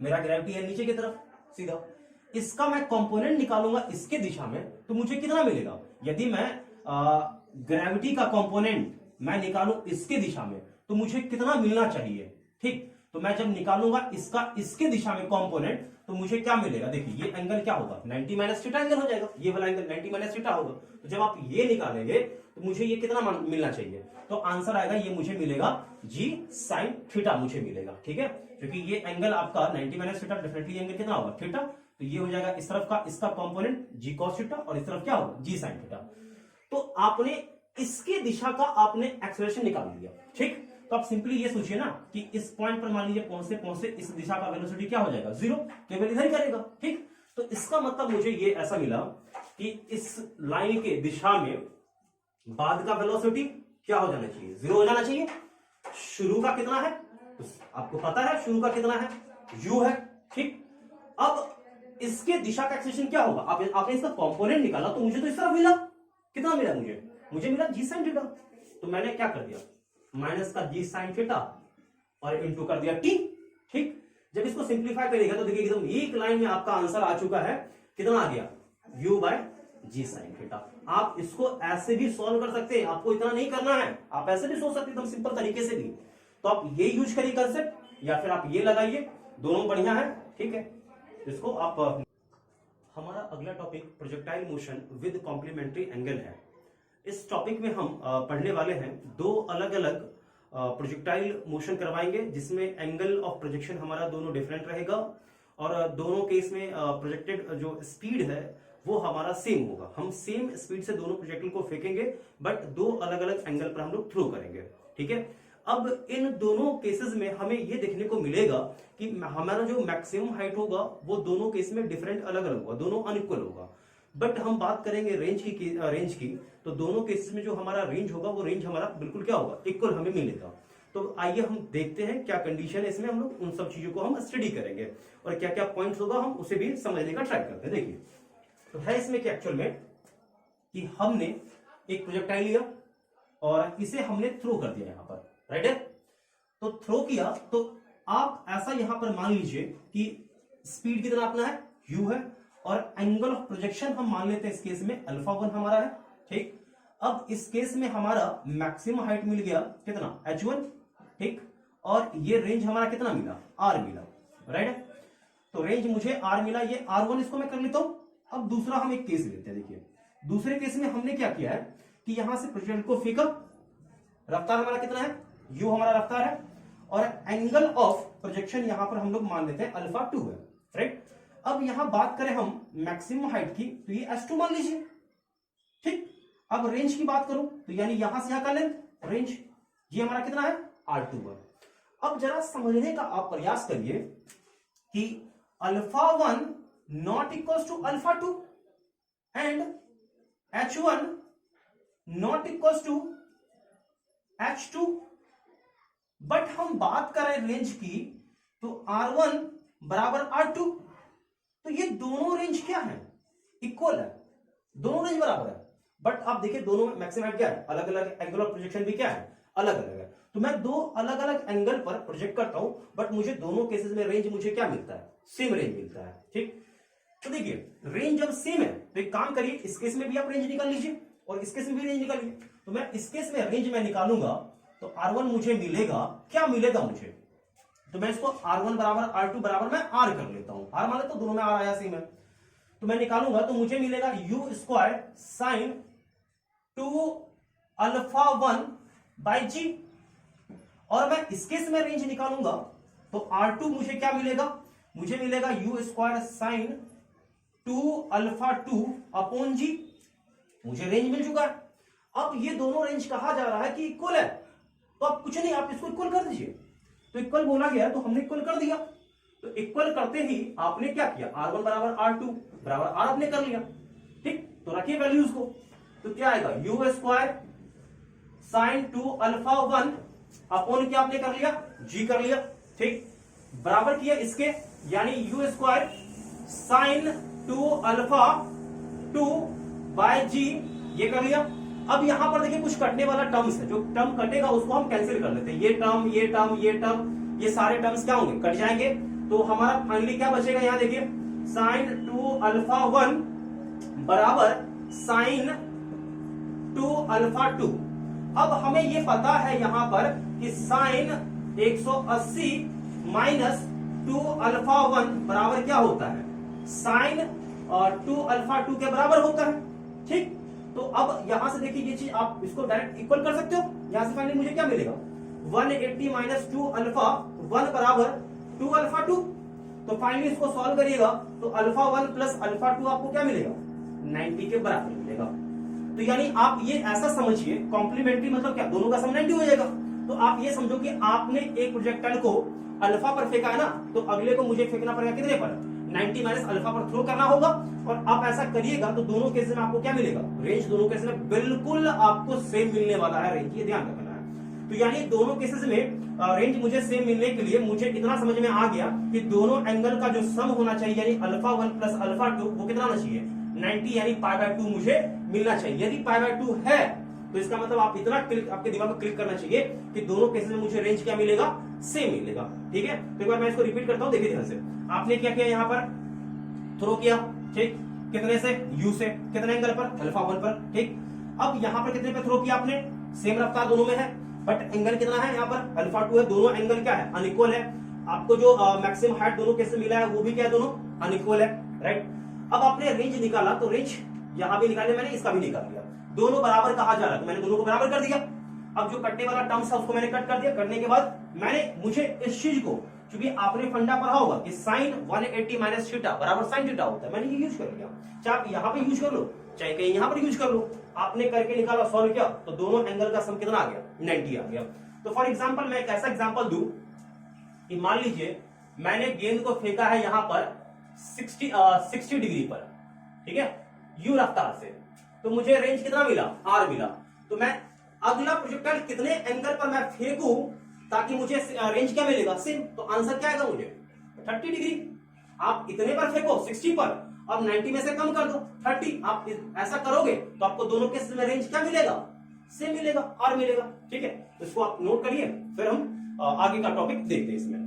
मेरा ग्रेविटी है नीचे की तरफ सीधा। इसका मैं कंपोनेंट निकालूंगा इसके दिशा में तो मुझे कितना मिलेगा, यदि मैं ग्रेविटी का कंपोनेंट मैं निकालूं इसके दिशा में तो मुझे कितना मिलना चाहिए, ठीक। तो मैं जब निकालूंगा इसका इसके दिशा में कंपोनेंट तो मुझे क्या मिलेगा, देखिए ये एंगल क्या होगा 90 माइनस थीटा एंगल हो जाएगा, ये वाला एंगल 90 माइनस थीटा होगा। तो जब आप ये निकालेंगे तो मुझे ये कितना मिलना चाहिए, तो आंसर आएगा ये मुझे मिलेगा जी साइन थीटा मुझे मिलेगा, ठीक है। क्योंकि ये एंगल आपका 90 माइनस थीटा डेफिनेटली एंगल कितना होगा थीटा, तो ये हो जाएगा इस तरफ का इसका कंपोनेंट जी कॉस थीटा, और इस तरफ क्या होगा जी साइन थीटा। तो आपने इसके दिशा का आपने एक्सेलरेशन निकाल लिया, ठीक। तो आप सिंपली ये सोचिए ना कि इस पॉइंट पर मान लीजिए पहुंचते इस दिशा का वेलोसिटी क्या हो जाएगा 0, केवल इधर ही करेगा, ठीक। तो इसका मतलब मुझे ये ऐसा मिला कि इस लाइन के दिशा में बाद का वेलोसिटी क्या हो जाना चाहिए 0 हो जाना चाहिए। शुरू का कितना है तो आपको पता है, शुरू का कितना है u है, ठीक। अब इसके दिशा का एक्सेलरेशन क्या होगा, आपने इसका कंपोनेंट निकाला तो मुझे तो इस तरफ मिला, कितना मिला मुझे मिला जी साइन थीटा। तो मैंने क्या कर दिया माइनस का जी साइन थीटा और इंटू कर दिया टी, ठीक। जब इसको सिंप्लीफाई करेगा तो देखिए एकदम एक लाइन में आपका आंसर आ चुका है, कितना आ गया u बाय जी साइन थीटा। आप इसको ऐसे भी सॉल्व कर सकते हैं, आपको इतना नहीं करना है, आप ऐसे भी सोच सकते हैं एकदम सिंपल तरीके से भी। तो आप ये यूज करिए कंसेप्ट, या फिर आप ये लगाइए, दोनों बढ़िया है, ठीक है। इसको आप हमारा अगला topic projectile motion with complementary angle है। इस टॉपिक में हम पढ़ने वाले हैं दो अलग अलग प्रोजेक्टाइल मोशन करवाएंगे, जिसमें एंगल ऑफ प्रोजेक्शन हमारा दोनों डिफरेंट रहेगा, और दोनों केस में प्रोजेक्टेड जो स्पीड है वो हमारा सेम होगा। हम सेम स्पीड से दोनों प्रोजेक्टाइल को फेंकेंगे, बट दो अलग अलग एंगल पर हम लोग थ्रो करेंगे, ठीक है। अब इन दोनों केसेस में हमें ये देखने को मिलेगा कि हमारा जो मैक्सिमम हाइट होगा वो दोनों केस में डिफरेंट अलग अलग होगा, दोनों अनइक्वल होगा। बट हम बात करेंगे रेंज की, तो दोनों केसेस में जो हमारा रेंज होगा वो रेंज हमारा बिल्कुल क्या होगा इक्वल हमें मिलेगा। तो आइए हम देखते हैं क्या कंडीशन है इसमें, हम लोग उन सब चीजों को हम स्टडी करेंगे और क्या क्या पॉइंट्स होगा हम उसे भी समझने का ट्राई करते हैं। देखिए तो है इसमें कि एक्चुअल में कि हमने एक प्रोजेक्टाइल लिया और इसे हमने थ्रो कर दिया यहां पर, राइट है। तो थ्रो किया तो आप ऐसा यहां पर मान लीजिए कि स्पीड कितना अपना है u है, और एंगल ऑफ प्रोजेक्शन हम मान लेते हैं इस केस में अल्फा 1 हमारा है, ठीक। अब इस केस में हमारा मैक्सिमम हाइट मिल गया कितना h1, ठीक, और ये रेंज हमारा कितना मिला r मिला, राइट। तो रेंज मुझे r मिला, ये r1 इसको मैं कर लेता हूं। अब दूसरा हम एक केस लेते हैं, देखिए दूसरे केस में हमने क्या किया है कि यहां से प्रोजेक्टाइल को फेंका, रफ्तार हमारा कितना है u हमारा रफ्तार है, और एंगल ऑफ प्रोजेक्शन यहां पर हम लोग मान लेते हैं अल्फा 2 है, राइट। अब यहां बात करें हम मैक्सिमम हाइट की तो ये s2 मान लीजिए, ठीक। अब रेंज की बात करूं तो यानी यहां से यहां का लेंथ रेंज ये हमारा कितना है r2 है। अब जरा समझने का आप प्रयास करिए कि alpha 1 not equals to alpha 2 and h1 not equals to h2 but हम बात करें रेंज की तो R1 बराबर R2, तो ये दोनों रेंज क्या है, इक्वल है, दोनों रेंज बराबर है। बट आप देखिए दोनों में मैक्सिमम क्या है, अलग अलग एंगल ऑफ प्रोजेक्शन भी क्या है, अलग अलग है। तो मैं दो अलग अलग एंगल पर प्रोजेक्ट करता हूं, बट मुझे दोनों केसेस में रेंज मुझे क्या मिलता है, सेम रेंज मिलता है। ठीक, तो देखिए रेंज जब सेम है तो एक काम करिए, इस केस में भी आप रेंज निकाल लीजिए और इस केस में भी रेंज निकालिए। तो मैं इस केस में रेंज में निकालूंगा तो R1 मुझे मिलेगा, क्या मिलेगा मुझे, तो मैं इसको R1 बराबर R2 बराबर मैं R कर लेता हूं, R मान लेता हूं, दोनों में R आया सेम है। तो मैं निकालूंगा तो मुझे मिलेगा U square sine 2 alpha 1 by g. और मैं इस केस में रेंज निकालूंगा तो R2 मुझे क्या मिलेगा, मुझे मिलेगा U square sine 2 alpha 2 upon g. मुझे रेंज मिल चुका है। अब ये दोनों रेंज कहा जा रहा है कि इक्वल है, तो आप कुछ नहीं, आप इसको इक्वल कर दीजिए। तो इक्वल बोला गया तो हमने इक्वल कर दिया। तो इक्वल करते ही आपने क्या किया, R1 बराबर R2 बराबर R आपने कर लिया। ठीक, तो रखिए वैल्यूज को, तो क्या आएगा U square sine 2 alpha 1 upon क्या आपने कर लिया, G कर लिया। ठीक, बराबर किया इसके, यानी U square sine 2 alpha 2 by g, ये कर लिया। अब यहां पर देखिए कुछ कटने वाला टर्म्स है, जो टर्म कटेगा उसको हम कैंसिल कर लेते हैं। ये टर्म ये टर्म ये टर्म ये सारे टर्म्स क्या होंगे, कट जाएंगे। तो हमारा फाइनली क्या बचेगा, यहां देखिए साइन 2 अल्फा 1 बराबर साइन 2 अल्फा 2। अब हमें ये पता है यहां पर कि साइन 180 माइनस 2 अल्फा 1 बराबर क्या होता है, साइन 2 अल्फा 2 के बराबर होता है। ठीक, तो अब यहां से देखिए ये चीज आप इसको डायरेक्ट इक्वल कर सकते हो। यहां से फाइनली मुझे क्या मिलेगा, 180 माइनस 2 अल्फा 1 बराबर 2 अल्फा 2। तो फाइनली इसको सॉल्व करिएगा तो अल्फा 1 प्लस अल्फा 2 आपको क्या मिलेगा, 90 के बराबर मिलेगा। तो यानी आप ये ऐसा समझिए, कॉम्प्लीमेंट्री मतलब क्या, दोनों का सम 90 हो जाएगा। तो आप ये समझो कि आपने एक प्रोजेक्टाइल को अल्फा पर फेंका है ना, तो अगले को मुझे फेंकना पड़ेगा कितने पर, 90 माइनस अल्फा पर थ्रो करना होगा। और आप ऐसा करिएगा तो दोनों केसेस में आपको क्या मिलेगा, रेंज दोनों केसेस में बिल्कुल आपको सेम मिलने वाला है रेंज, ये ध्यान रखना है। तो यानी दोनों केसेस में रेंज मुझे सेम मिलने के लिए मुझे इतना समझ में आ गया कि दोनों एंगल का जो सम होना चाहिए, यानी अल्फा 1 प्लस अल्फा 2, वो कितना होना चाहिए, 90 यानी π/2 मुझे मिलना चाहिए। यदि π/2 है तो इसका मतलब आप इतना क्लिक, आपके दिमाग में क्लिक करना चाहिए कि दोनों केसेस में मुझे रेंज क्या मिलेगा, सेम मिलेगा। ठीक है, तो एक बार मैं इसको रिपीट करता हूं, देखिए ध्यान से। आपने क्या किया, यहां पर थ्रो किया, ठीक, कितने से, U से, कितने एंगल पर, अल्फा 1 पर। ठीक, अब यहां पर कितने पे थ्रो किया आपने, सेम रफ्तार दोनों में है, बट एंगल कितना है, यहां पर अल्फा 2 है, दोनों एंगल क्या है, अनइक्वल है। आपको जो मैक्सिमम हाइट दोनों केस मिला है वो भी क्या है, दोनों अनइक्वल है, राइट। अब आपने रेंज निकाला तो रेंज यहां भी निकाले मैंने, इसका भी निकाल लिया, दोनों बराबर कहा जा रहा है तो मैंने दोनों को बराबर कर दिया। अब जो कटने वाला टर्म्स है उसको मैंने कट कर दिया। करने के बाद मुझे इस चीज को, क्योंकि आपने फंडा पढ़ा होगा कि साइन 180 माइनस थीटा बराबर साइन थीटा होता है, मैंने ये यूज कर लिया। चाहे आप यहां पे यूज कर लो चाहे कहीं यहां पर यूज कर लो, आपने करके निकाला, सॉल्व किया तो दोनों एंगल का सम कितना आ गया, 90 आ गया। तो फॉर एग्जाम्पल मैं एक ऐसा एग्जाम्पल दूं कि मान लीजिए मैंने गेंद को फेंका है यहां पर 60 डिग्री पर, ठीक है, यू रफ्तार से, तो मुझे रेंज कितना मिला, आर मिला। तो मैं अगला प्रोजेक्टाइल कितने एंगल पर मैं फेंकूं ताकि मुझे रेंज क्या मिलेगा, सेम। तो आंसर क्या आएगा मुझे, 30 डिग्री। आप इतने पर फेंको 60 पर, अब 90 में से कम कर दो 30। आप ऐसा करोगे तो आपको दोनों केस में रेंज क्या मिलेगा, सेम मिलेगा, आर मिलेगा। ठीक है, इसको आप नोट करिए, फिर हम आगे का टॉपिक देखते हैं इसमें।